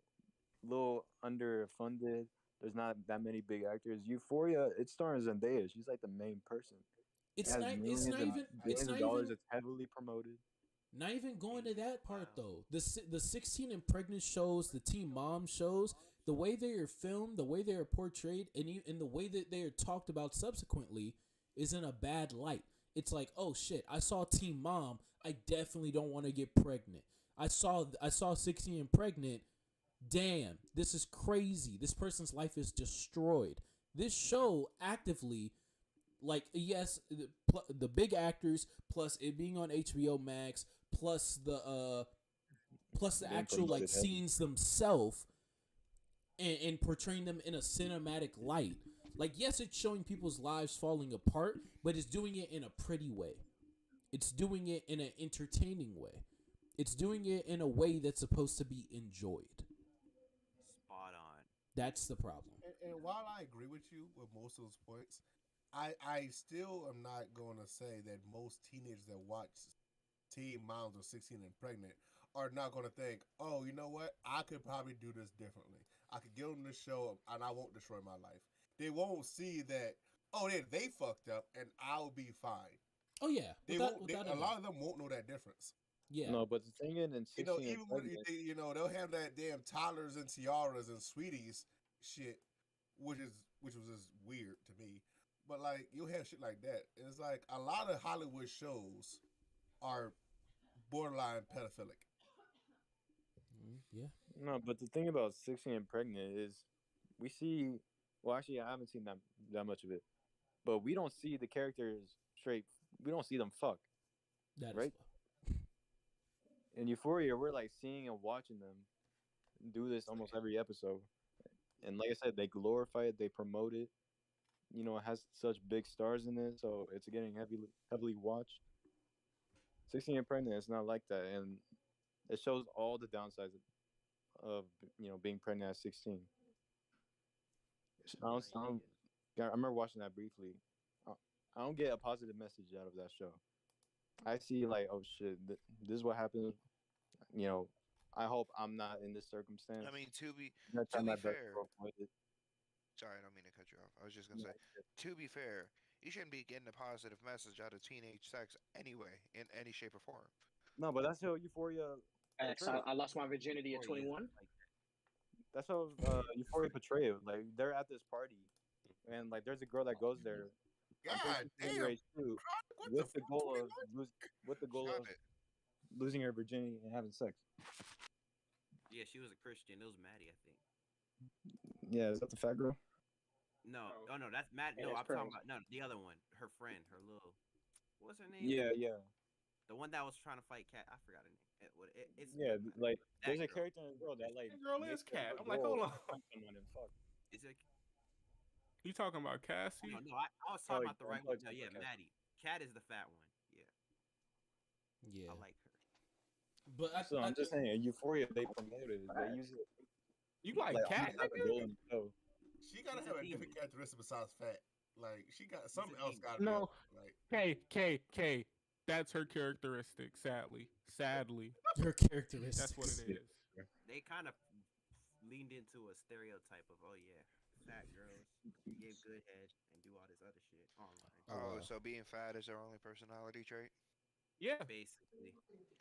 little underfunded. There's not that many big actors. Euphoria, it stars Zendaya. She's like the main person. It it's has not. It's millions not and even. It's billions not of dollars. even. It's heavily promoted. Not even going to that part Wow. though. The 16 and pregnant shows, the teen mom shows, the way they are filmed, the way they are portrayed, and the way that they are talked about subsequently is in a bad light. It's like, oh shit, I saw teen mom. I definitely don't want to get pregnant. I saw 16 and pregnant. Damn, this is crazy. This person's life is destroyed. This show actively, like, yes, the big actors plus it being on HBO Max plus the Being actual like promoted heavy. scenes themselves and portraying them in a cinematic light. Like, yes, it's showing people's lives falling apart, but it's doing it in a pretty way. It's doing it in an entertaining way. It's doing it in a way that's supposed to be enjoyed. Spot on. That's the problem. And while I agree with you with most of those points, I still am not going to say that most teenagers that watch Teen Moms or 16 and Pregnant are not going to think, oh, you know what? I could probably do this differently. I could get on this show and I won't destroy my life. They won't see that, oh, they fucked up and I'll be fine. Oh yeah, They won't. A lot of them won't know that difference. Yeah. No, but the thing in 16 even when they'll have that damn toddlers and tiaras and sweeties shit, which was just weird to me. But like you'll have shit like that. And it's like a lot of Hollywood shows are borderline pedophilic. Yeah. No, but the thing about 16 and Pregnant is we see. Well, actually, I haven't seen that much of it, but we don't see the characters straight. We don't see them fuck. That right? In Euphoria, we're like seeing and watching them do this almost every episode. And like I said, they glorify it, they promote it. You know, it has such big stars in it, so it's getting heavily watched. 16 and Pregnant is not like that, and it shows all the downsides of being pregnant at 16. I remember watching that briefly. I don't get a positive message out of that show. I see like, oh shit, this is what happens. I hope I'm not in this circumstance. I mean, I'm gonna try to be my best fair, to avoid it. sorry, I don't mean to cut you off. I was just gonna Yeah. say, to be fair, you shouldn't be getting a positive message out of teenage sex anyway, in any shape or form. No, but that's how Euphoria portrays. I lost my virginity at Euphoria is 21. like That's how Euphoria portray it. Like they're at this party, and like there's a girl that goes there. I'm pretty God sure she's damn. underage too, What with the the fuck? goal of Stop it. losing her virginity and having sex. yeah, she was a Christian. It was Maddie, I think. Yeah, is that the fat girl? No, oh no, that's Matt. Yeah, No, that's I'm talking crazy. about no the other one. Her friend, her little, what's her name? Yeah, yeah, The one that was trying to fight Cat. I forgot her name. It's yeah. Like that there's a girl. character in the girl that like That girl makes is it Cat. her I'm like, goal hold on. to punch someone and fuck. Is it? You talking about Cassie? No, I was talking about the right one. No, yeah, Okay. Maddie. Cat is the fat one. Yeah, Yeah, I like her. but So I'm just saying, Euphoria they promote it. They use it You like like Cat, almost as a nigga? goal in the show. She gotta She's have a a different demon. characteristic besides fat. Like she got something a else. demon. Got to be No. up. Like K. That's her characteristic. Sadly. her characteristics. That's what it is. They kind of leaned into a stereotype of fat girls give good head and do all this other shit online. Oh, wow. so being fat is their only personality trait? Yeah. Basically.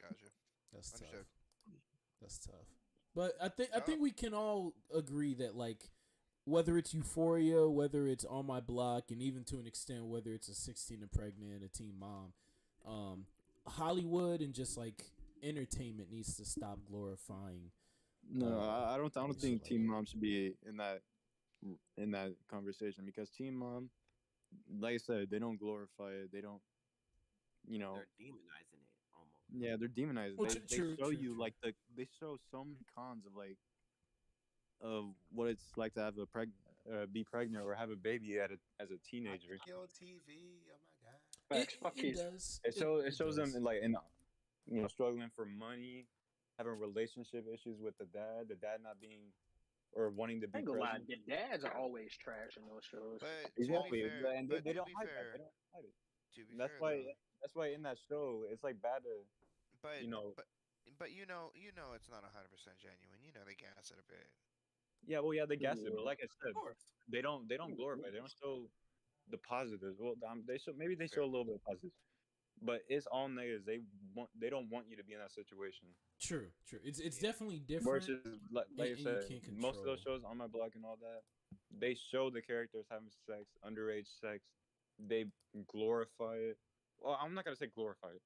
Gotcha. That's Understood. tough. That's tough. But I Tough. think we can all agree that like whether it's Euphoria, whether it's On My Block, and even to an extent whether it's a 16 and pregnant, a teen mom, Hollywood and just like entertainment needs to stop glorifying. No, I don't shit think like Teen that. Mom should be in that conversation because Teen Mom, like I said, they don't glorify it. They don't, They're demonizing it almost. yeah, they're demonizing. Well, They true, show true, you true. like they show so many cons of like of what it's like to have be pregnant or have a baby as a teenager. on TV. Oh my god. Facts. Fuck kids. does. It shows them in struggling for money, having relationship issues with the dad not being or wanting to I be ain't gonna lie, present. the dads are always trash in those shows. But Exactly, to be fair, and but they to don't be hide that. fair, They don't hide it. to be That's fair why though, that's why in that show it's like bad to but you know but you know it's not 100% genuine. You know they gas it a bit. they gas it, but like I Of said, course. they don't glorify. They don't show the positives. Well, they show Fair. a little bit of positives, but it's all negatives. They don't want you to be in that situation. True. It's definitely different. Versus like I and you said, can't most of those control. shows on my block and all that, they show the characters having sex, underage sex. They glorify it. Well, I'm not gonna say glorify it,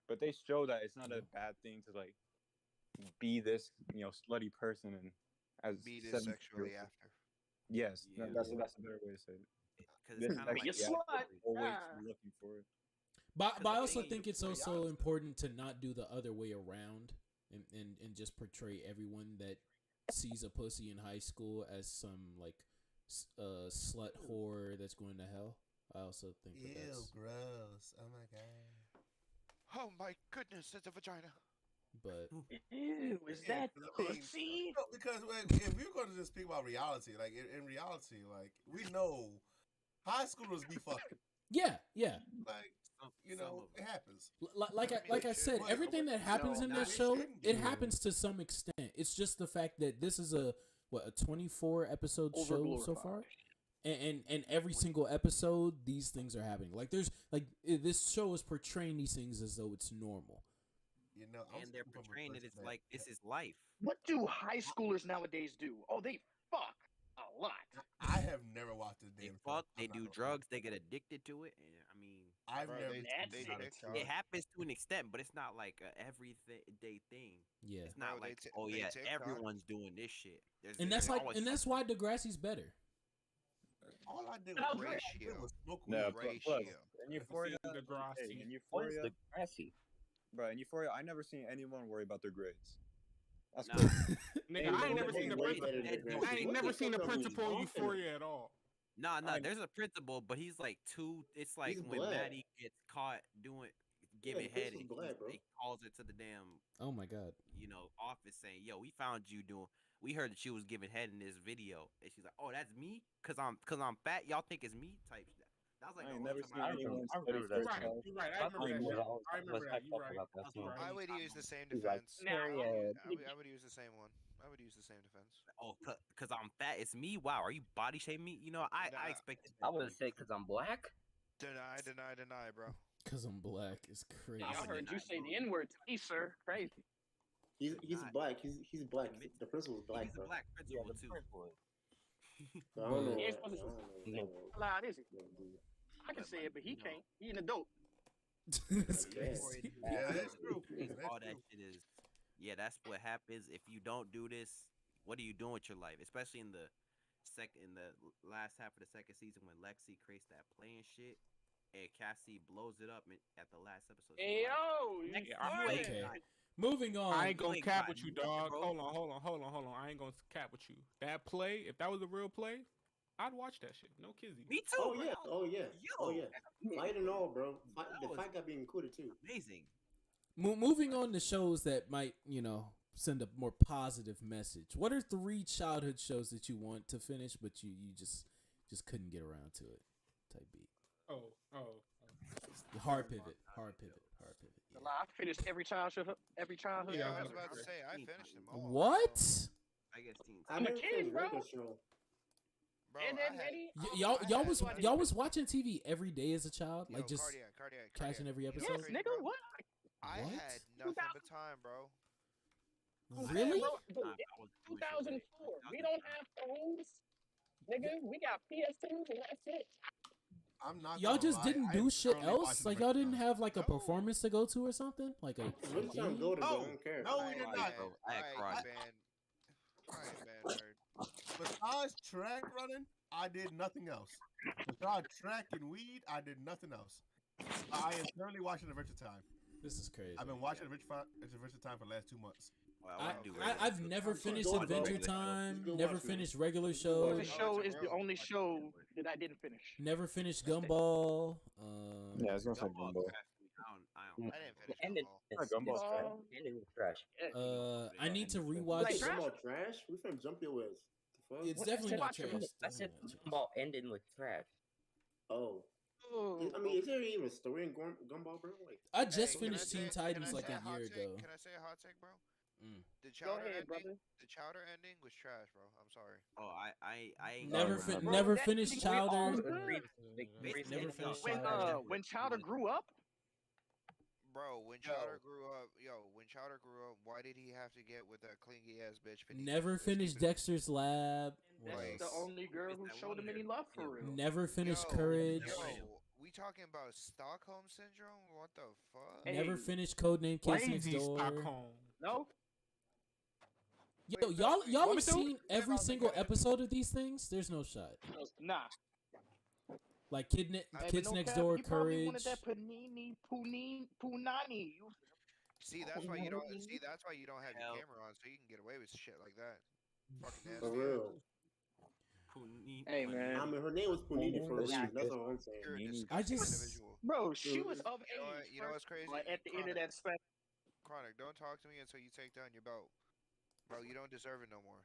but they show that it's not a bad thing to like be this slutty person and as Be this 17 sexually after. Yes, Yeah. that's a better way to say it. Because This it's kind of Be a like slut. always Ah. looking for it. But I the also thing think is, it's also important to not do the other way around and just portray everyone that sees a pussy in high school as some like slut whore that's going to hell. I also think that Ew, that's gross. Oh my god. Oh my goodness, it's a vagina. but Ew, is Yeah, that 'cause I mean, pussy? no, because if we're going to just speak about reality, like in reality, like we know high schoolers be fucking. yeah. Like some of it happens. Like I I mean, like they I should. said, But- everything that happens No, in not- that they show, shouldn't it do. happens to some extent. It's just the fact that this is a 24 episode show so far, and every single episode these things are happening. Like there's like this show is portraying these things as though it's normal. I'm and they're speaking from a portraying it person as that- like this is life. What do high schoolers nowadays do? Oh, they fuck a lot. I have never watched this They damn show. fuck, they I'm not do gonna- drugs, they get addicted to it, and I mean, I've Bro, never. they That's they it. TikTok. it happens to an extent, but it's not like a everyday thing. Yeah, It's not Bro, like they oh yeah, TikTok. everyone's doing this shit. and that's there's like always and that's why Degrassi's better. All I did How's was that? Ratio. smoke Yeah, weed. plus Ratio. in Euphoria, I've seen Degrassi. in What is Euphoria, the grassy? bro, in Euphoria, I never seen anyone worry about their grades. That's Nah. crazy. Nigga, I ain't never seen the way principal. better than Degrassi. I ain't What never the seen the fuck are we principal in talking Euphoria at all. No, I- there's a principal, but he's like too. It's like He's when black. Maddie gets caught giving the head, principal's and black, bro. he calls it to the damn Oh my god. office saying, "Yo, we found you doing. We heard that she was giving head in this video," and she's like, "Oh, that's me, cause I'm fat. Y'all think it's me?" Type shit. That was like I the ain't only never time seen I anyone I study remember for a that. child. You're right. I remember that shit. I remember that. You're right. That's the You're only right. I would time use the same He's like, defense. Now, I would use the same one. I would use the same defense. Oh, cause I'm fat. It's me. Wow, are you body shaming me? You know, I Nah. expected. I would say because I'm black. Deny, bro. Cause I'm black is crazy. I heard you say the N word to me, sir. Crazy. He's black. He's black. Admit The principal's black, He's a bro. black Yeah, principal the too. principal. So I don't know. But- He ain't I supposed to don't No. know. loud, is he? Dude. I can But, say like, it, but he you know, can't. He an adult. That's Yeah. crazy. Yeah, that's true. all That's that true. shit is, yeah, that's what happens if you don't do this. What are you doing with your life? Especially in the last half of the second season when Lexi creates that playing shit and Cassie blows it up at the last episode. Hey, yo, you Nigga, farted. Okay. Moving on. I ain't gonna ain't cap got with you, nothing, dog. bro. Hold on. I ain't gonna cap with you. That play, if that was a real play, I'd watch that shit. No kizzy. Me too. Oh bro. yeah. Oh yeah. Oh Yo, yeah. Fight and all, bro. That The was- fight got being included too. amazing. Moving on to shows that might, send a more positive message. What are 3 childhood shows that you want to finish, but you just couldn't get around to it? Type beat. Oh. Hard pivot. Yeah. I finished every childhood. Yeah, I was Yeah. about to say I finished them all. What? I guess Teen I I'm a never kid, finished bro. regular show. Bro, And then I had, Eddie, Y'all was watching TV every day as a child, yo, like just cardiac. catching every You know episode. what's yes, crazy, nigga, bro? what? I What? had nothing but time, bro. Really? Bro, dude, I it's was doing shit with it. 2004. We don't have phones, nigga. We got PS2s and that's it. I'm not. Y'all gonna just lie, didn't I do am shit currently else. watching Like the y'all didn't Richter have like a No. performance to go to or something. Like a Really trying to game? go to, bro. I No, don't care. no, we did Alright, not. bro. I had alright, cried. band nerd. Besides track running, I did nothing else. Besides track and weed, I did nothing else. I am currently watching Adventure Time. This is crazy. I've been watching Adventure Time for the last 2 months. Well, I, wouldn't do I, regular I've shows. never finished Go, bro. Adventure Regular shows. Time. Just go Never watch, man. finished regular But shows. the show it's a is the road. only show that I didn't finish. Never finished Gumball. Yeah, I was gonna say Gumball Gumball. crashed me. I don't. I didn't The finish ending Gumball. is Gumball's trash. Um, the ending was trash. I need to Like rewatch. trash? About trash? We finna jump your ass. The fuck? It's What- definitely not watch it. trash. I said Definitely not trash. Gumball ending with trash. Oh. Oh, I mean, is there even a story in Gumball, bro? Like, I just Hey, can I finished say- Teen can I Titans say like a hot year take? ago. Can I say a hot take, bro? Mm. The Go chowder ahead, ending. brother. The chowder ending was trash, bro. I'm sorry. Oh, I ain't Never, gonna fi- lie. Bro, never that finished thing we all Chowder. good. Never finished When Chowder. when Chowder grew up, Bro, when Chowder grew up, why did he have to get with that clingy ass bitch? Never finished Dexter's Lab. that's Like, the only girl who that showed him one any girl. love for real. Never finished Yo, Courage. Yo, we talking about Stockholm syndrome? What the fuck? Hey, Never finished Codename Case Next Lazy Door. Stockholm. No, Yo, Wait, y'all wait, y'all what have we doing? seen What every about single the- episode of these things? There's no shot. nah. Like Hey, Kids but no Next cap, Door, you probably Courage. wanted that punani. See, that's why you don't. See, that's why you don't have your Hell. camera on, so you can get away with shit like that. Fucking for nasty. real. Hey, man. I mean, her name was Punini for a Yeah. reason. That's all I'm saying. You're a Mm. I disgusting just- individual. Bro, she was of You know what- age. you know what's crazy? Like at the end of Chronic. that spec. Chronic, don't talk to me until you take down your belt. Bro, you don't deserve it no more.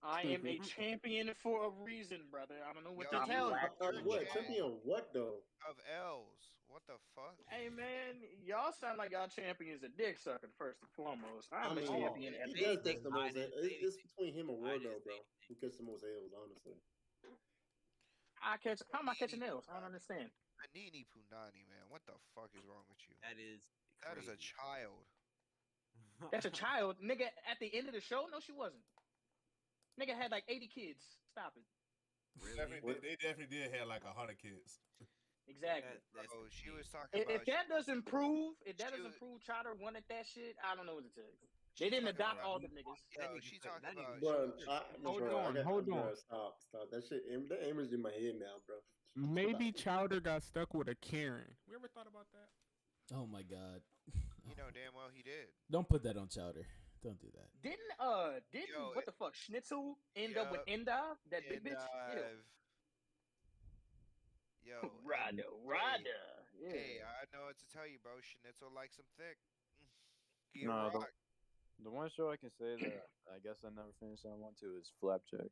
I am a champion for a reason, brother. I don't know what Yo, to tell you. What? Champion of what, though? Of L's. What the fuck? Hey, man, y'all sound like y'all champions a dick sucker, first and foremost. I'm I a mean, champion at he the does end. take the most. It's between him and I Wardo, didn't bro. Who gets the most L's, honestly. How am I catching nails? I don't understand. Panini Punani, man. What the fuck is wrong with you? That is That is a crazy. child. That's a child. Nigga, at the end of the show? No, she wasn't. Nigga had like 80 kids. Stop it. Really? They definitely did have like 100 kids. Exactly. Bro, she was talking If, about. if that doesn't prove, if that she doesn't was- prove Chowder wanted that shit, I don't know what to tell you. They didn't talking adopt about- all the niggas. Yo, she talking about. Bro, Hold bro, on, hold bro, on. Stop. That shit. That image in my head now, bro. Maybe Chowder got stuck with a Karen. We ever thought about that? Oh my god. You know damn well he did. Don't put that on Chowder. Don't do that. Didn't Yo, what the fuck Schnitzel end up with Yup. Endive, that big And, bitch? Yo, Rada, yeah. Hey, I know what to tell you, bro. Schnitzel likes him thick. Get No, rocked. the one show I can say that I guess I never finished that one too is Flapjack.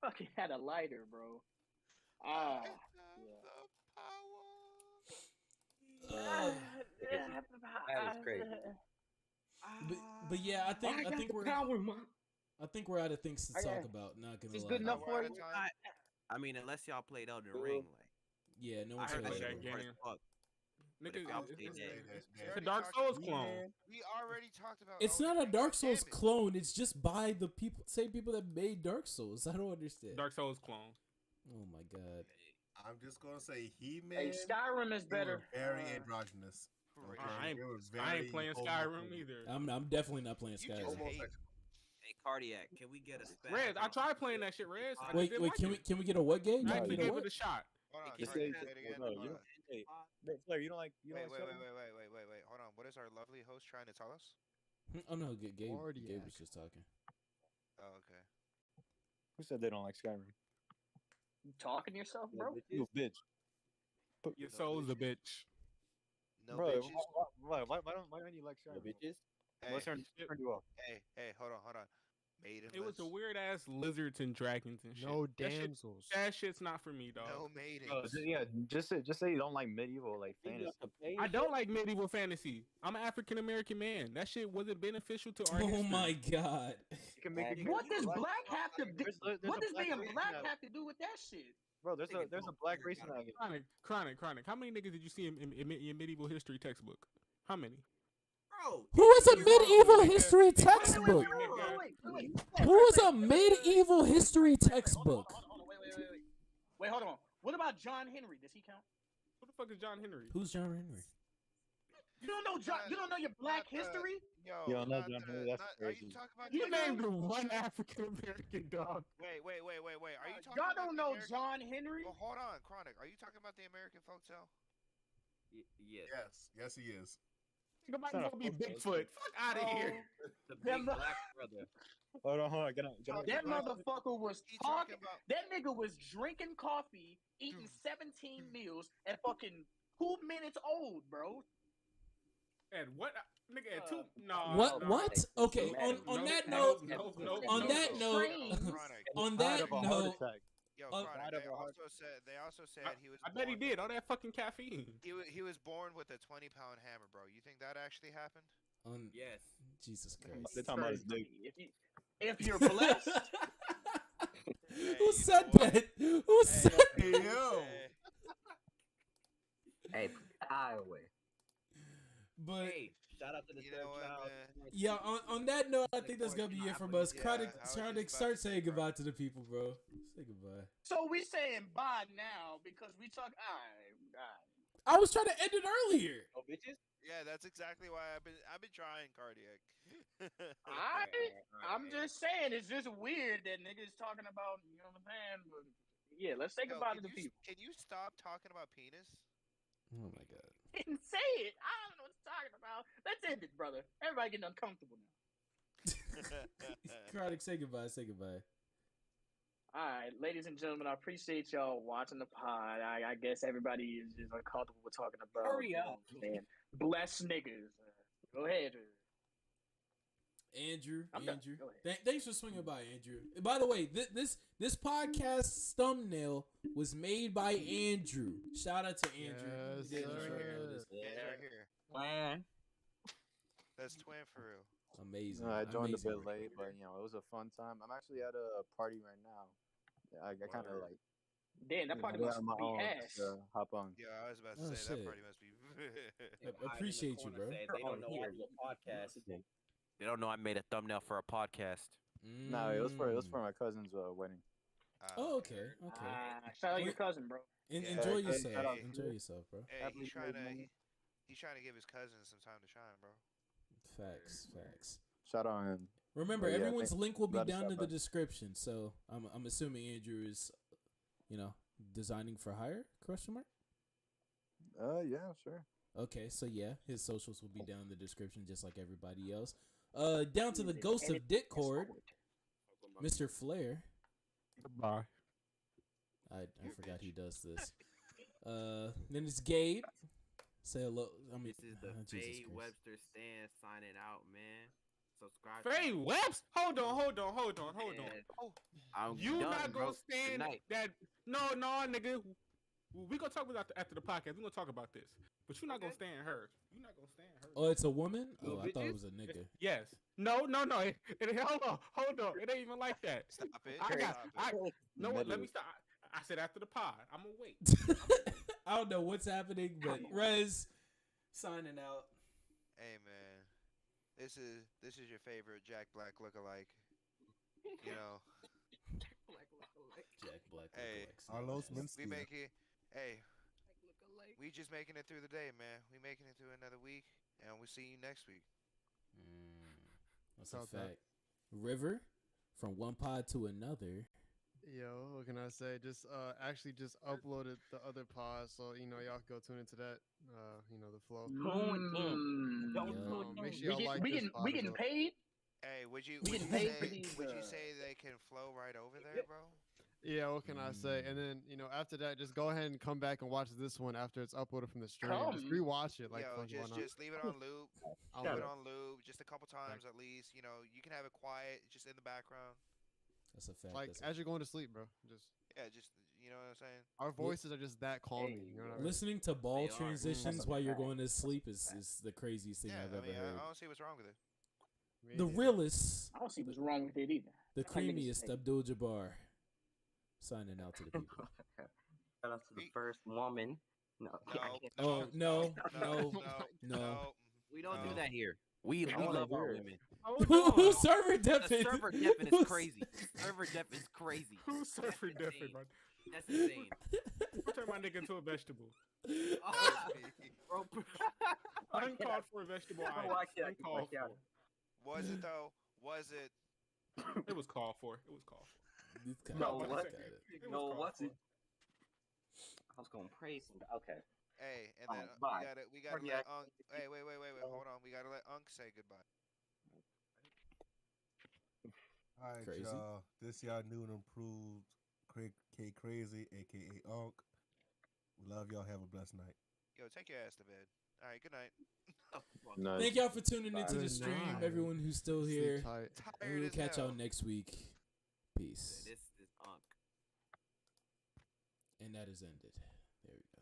fucking had a lighter, bro. I Ah, have yeah. the power. That is crazy. But yeah, I think we're power, man. I think we're out of things to Okay. talk about. Not gonna Is this lie. good enough We're for out you? of time. I mean, unless y'all played Elden Ring, like Yeah, no I one's heard I that played played shit that was Elden Ring. hard game. as fuck. Nigga, if y'all it's, stay it's, dead. it's a Dark Souls clone. We already talked about. It's not a Dark Souls clone. It's just by the same people that made Dark Souls. I don't understand. Dark Souls clone. Oh my god. I'm just gonna say He-Man. Hey, Skyrim is better. Very androgynous. Okay? I ain't playing Skyrim either. I'm definitely not playing Skyrim. Hey, Cardiac, can we get a spaz? Rez, I tried playing that shit, Rez. Wait, can we get a what game? I actually gave what? it a shot. Hold on, Just sorry, say, say it again. no, Hold you on. don't, hey, Flair, you don't like Wait. Hold on. What is our lovely host trying to tell us? Oh no, Gabe was just talking. Oh, okay. Who said they don't like Skyrim? You talking to yourself, bro? You bitch. Your soul's a bitch. No Bro, bitches. why don't you like Skyrim? No bitches? What's turned you off? Hey, hold on. Maidenless. It was the weird ass lizards and dragons and shit. No that damsels. That shit's not for me, dog. No maidens. Just say you don't like medieval like fantasy. I don't like medieval fantasy. I'm an African American man. That shit wasn't beneficial to our Oh history. my god. What does black have to do? What does being black have to do with that shit? Bro, there's a black race in that game. Chronic. How many niggas did you see in medieval history textbook? How many? Bro, Who was a medieval history textbook? Who was a medieval history textbook? Wait, hold on. What about John Henry? Does he count? Who the fuck is John Henry? Who's John Henry? You don't know John? You don't know your black history? Yo, no, John Henry, that's crazy. Are you talking about? You named one African American dog. Wait. Are you talking? Y'all about don't know John Henry? Well, hold on, Chronic. Are you talking about the American folktale? Yes. Yes, he is. Nigga might as well be Bigfoot. Fuck out of here. The big black brother. Hold on. Get out. That motherfucker was talking. That nigga was drinking coffee, eating 17 meals, at fucking 2 minutes old, bro. And what? Nigga, at 2? No. What? Okay. On that note. On that note. On that note. Yo, they also said he was. I bet he did. All that fucking caffeine. He was born with a 20-pound hammer, bro. You think that actually happened? Yes. Jesus Christ. They're talking about his dick. If you're blessed. Who said that? Who said that? Yo. Hey, Iowa. But hey, shout out to the third child. Yeah, on that note, I think that's gonna be it from us. Chronic, start saying goodbye to the people, bro. Say goodbye. So we saying bye now because we talk. I was trying to end it earlier. Oh, bitches. Yeah, that's exactly why I've been trying, Cardiac. I'm just saying, it's just weird that niggas talking about, you know what I'm saying? But yeah, let's say goodbye to the people. Can you stop talking about penis? Oh my god. Didn't say it. I don't know what you're talking about. Let's end it, brother. Everybody getting uncomfortable now. Chronic, say goodbye. Say goodbye. All right, ladies and gentlemen, I appreciate y'all watching the pod. I guess everybody is just uncomfortable with talking about. Hurry up, man. Bless niggas. Go ahead. Andrew. Thanks for swinging by, Andrew. By the way, this podcast thumbnail was made by Andrew. Shout out to Andrew. Yes, Twin. That's twin for real. Amazing. I joined Amazing. a bit late, but it was a fun time. I'm actually at a party right now. I kind of like. Damn, that party must be ass. Hop on. Yeah, I was about to say that party must be. Appreciate you, bro. They don't know I do a podcast. They don't know I made a thumbnail for a podcast. No, it was for my cousin's wedding. Oh, okay. Shout out your cousin, bro. Enjoy yourself. Enjoy yourself, bro. Hey, he's trying to give his cousin some time to shine, bro. Facts. Shout out him. Remember, everyone's link will be down in the description. So I'm assuming Andrew is, designing for hire? Question mark. Yeah, sure. Okay, so yeah, his socials will be down in the description, just like everybody else. Down to the ghost of Discord, Mr. Flair. Goodbye. I forgot he does this. Then it's Gabe. Say hello. This is the Faye Webster stand signing out, man. Subscribe. Faye Webster? Hold on. You done, not bro. gonna stand that? No, nigga. We gonna talk about after the podcast. We gonna talk about this, but you're not gonna stand her. You're not gonna stand her. Oh, it's a woman. Oh, I thought it was a nigga. Yes. No. Hold on. It ain't even like that. Stop it. No, let me stop. I said after the pod. I'm gonna wait. I don't know what's happening, but Rez, Signing out. Hey man, this is your favorite Jack Black lookalike. You know, Jack Black hey, lookalike. Carlos we Mencia. make it. Hey, we just making it through the day, man. We making it through another week, and we'll see you next week. That's a About that. fact. River, from one pod to another. Yo, what can I say? Just actually just uploaded the other pod, so y'all can go tune into that. The flow. Make sure y'all like this pod we as getting well. paid. Hey, would you We would getting you paid for say these, would you say they can flow right over there, bro? Yeah, what can I say? And then after that, just go ahead and come back and watch this one after it's uploaded from the stream. Just rewatch it. Like, Yo, fuck, why not? just leave it on loop. I'll Leave do it it. on loop, just a couple times at least. You know, you can have it quiet, just in the background. That's a fact. Like as you're going to sleep, bro. Just Yeah, just you know what I'm saying. our voices are just that calming. You know what I mean? Listening to ball They are. transitions while you're going to sleep is the craziest thing Yeah, I've I ever mean, heard. I don't see what's wrong with it. The realest, I don't see what's wrong with it either. the Like niggas creamiest say. Abdul Jabbar, signing out to the people. Shout out to the first woman. No, I can't. Oh no, no, no. no. We don't No. do that here. We wanna love our hear it. women. Who's server The deafened? server deafened is crazy. Server deafened is crazy. Who's server That's deafened, insane. bro? That's insane. Turn my nigga into a vegetable. Bro, Uncalled for vegetable Oh, items. I can't. Uncalled I can't. for. Was it though? Was it? It was called for. It was called for. No, what? It was No, called what's for. it? I was going to praise him. Okay. Hey, and Oh, then bye. we gotta Cardiac. let Unc. Hey, wait, hold on. We gotta let Unc say goodbye. All right, Crazy. y'all. This y'all new and improved K Crazy, aka Unc. We love y'all. Have a blessed night. Yo, take your ass to bed. All right, good night. Nice. Thank y'all for tuning into the Good stream, night. everyone who's still Sleep here. tight. And Tired we'll as catch hell. y'all next week. Peace. this is Unc. And that is ended. There we go.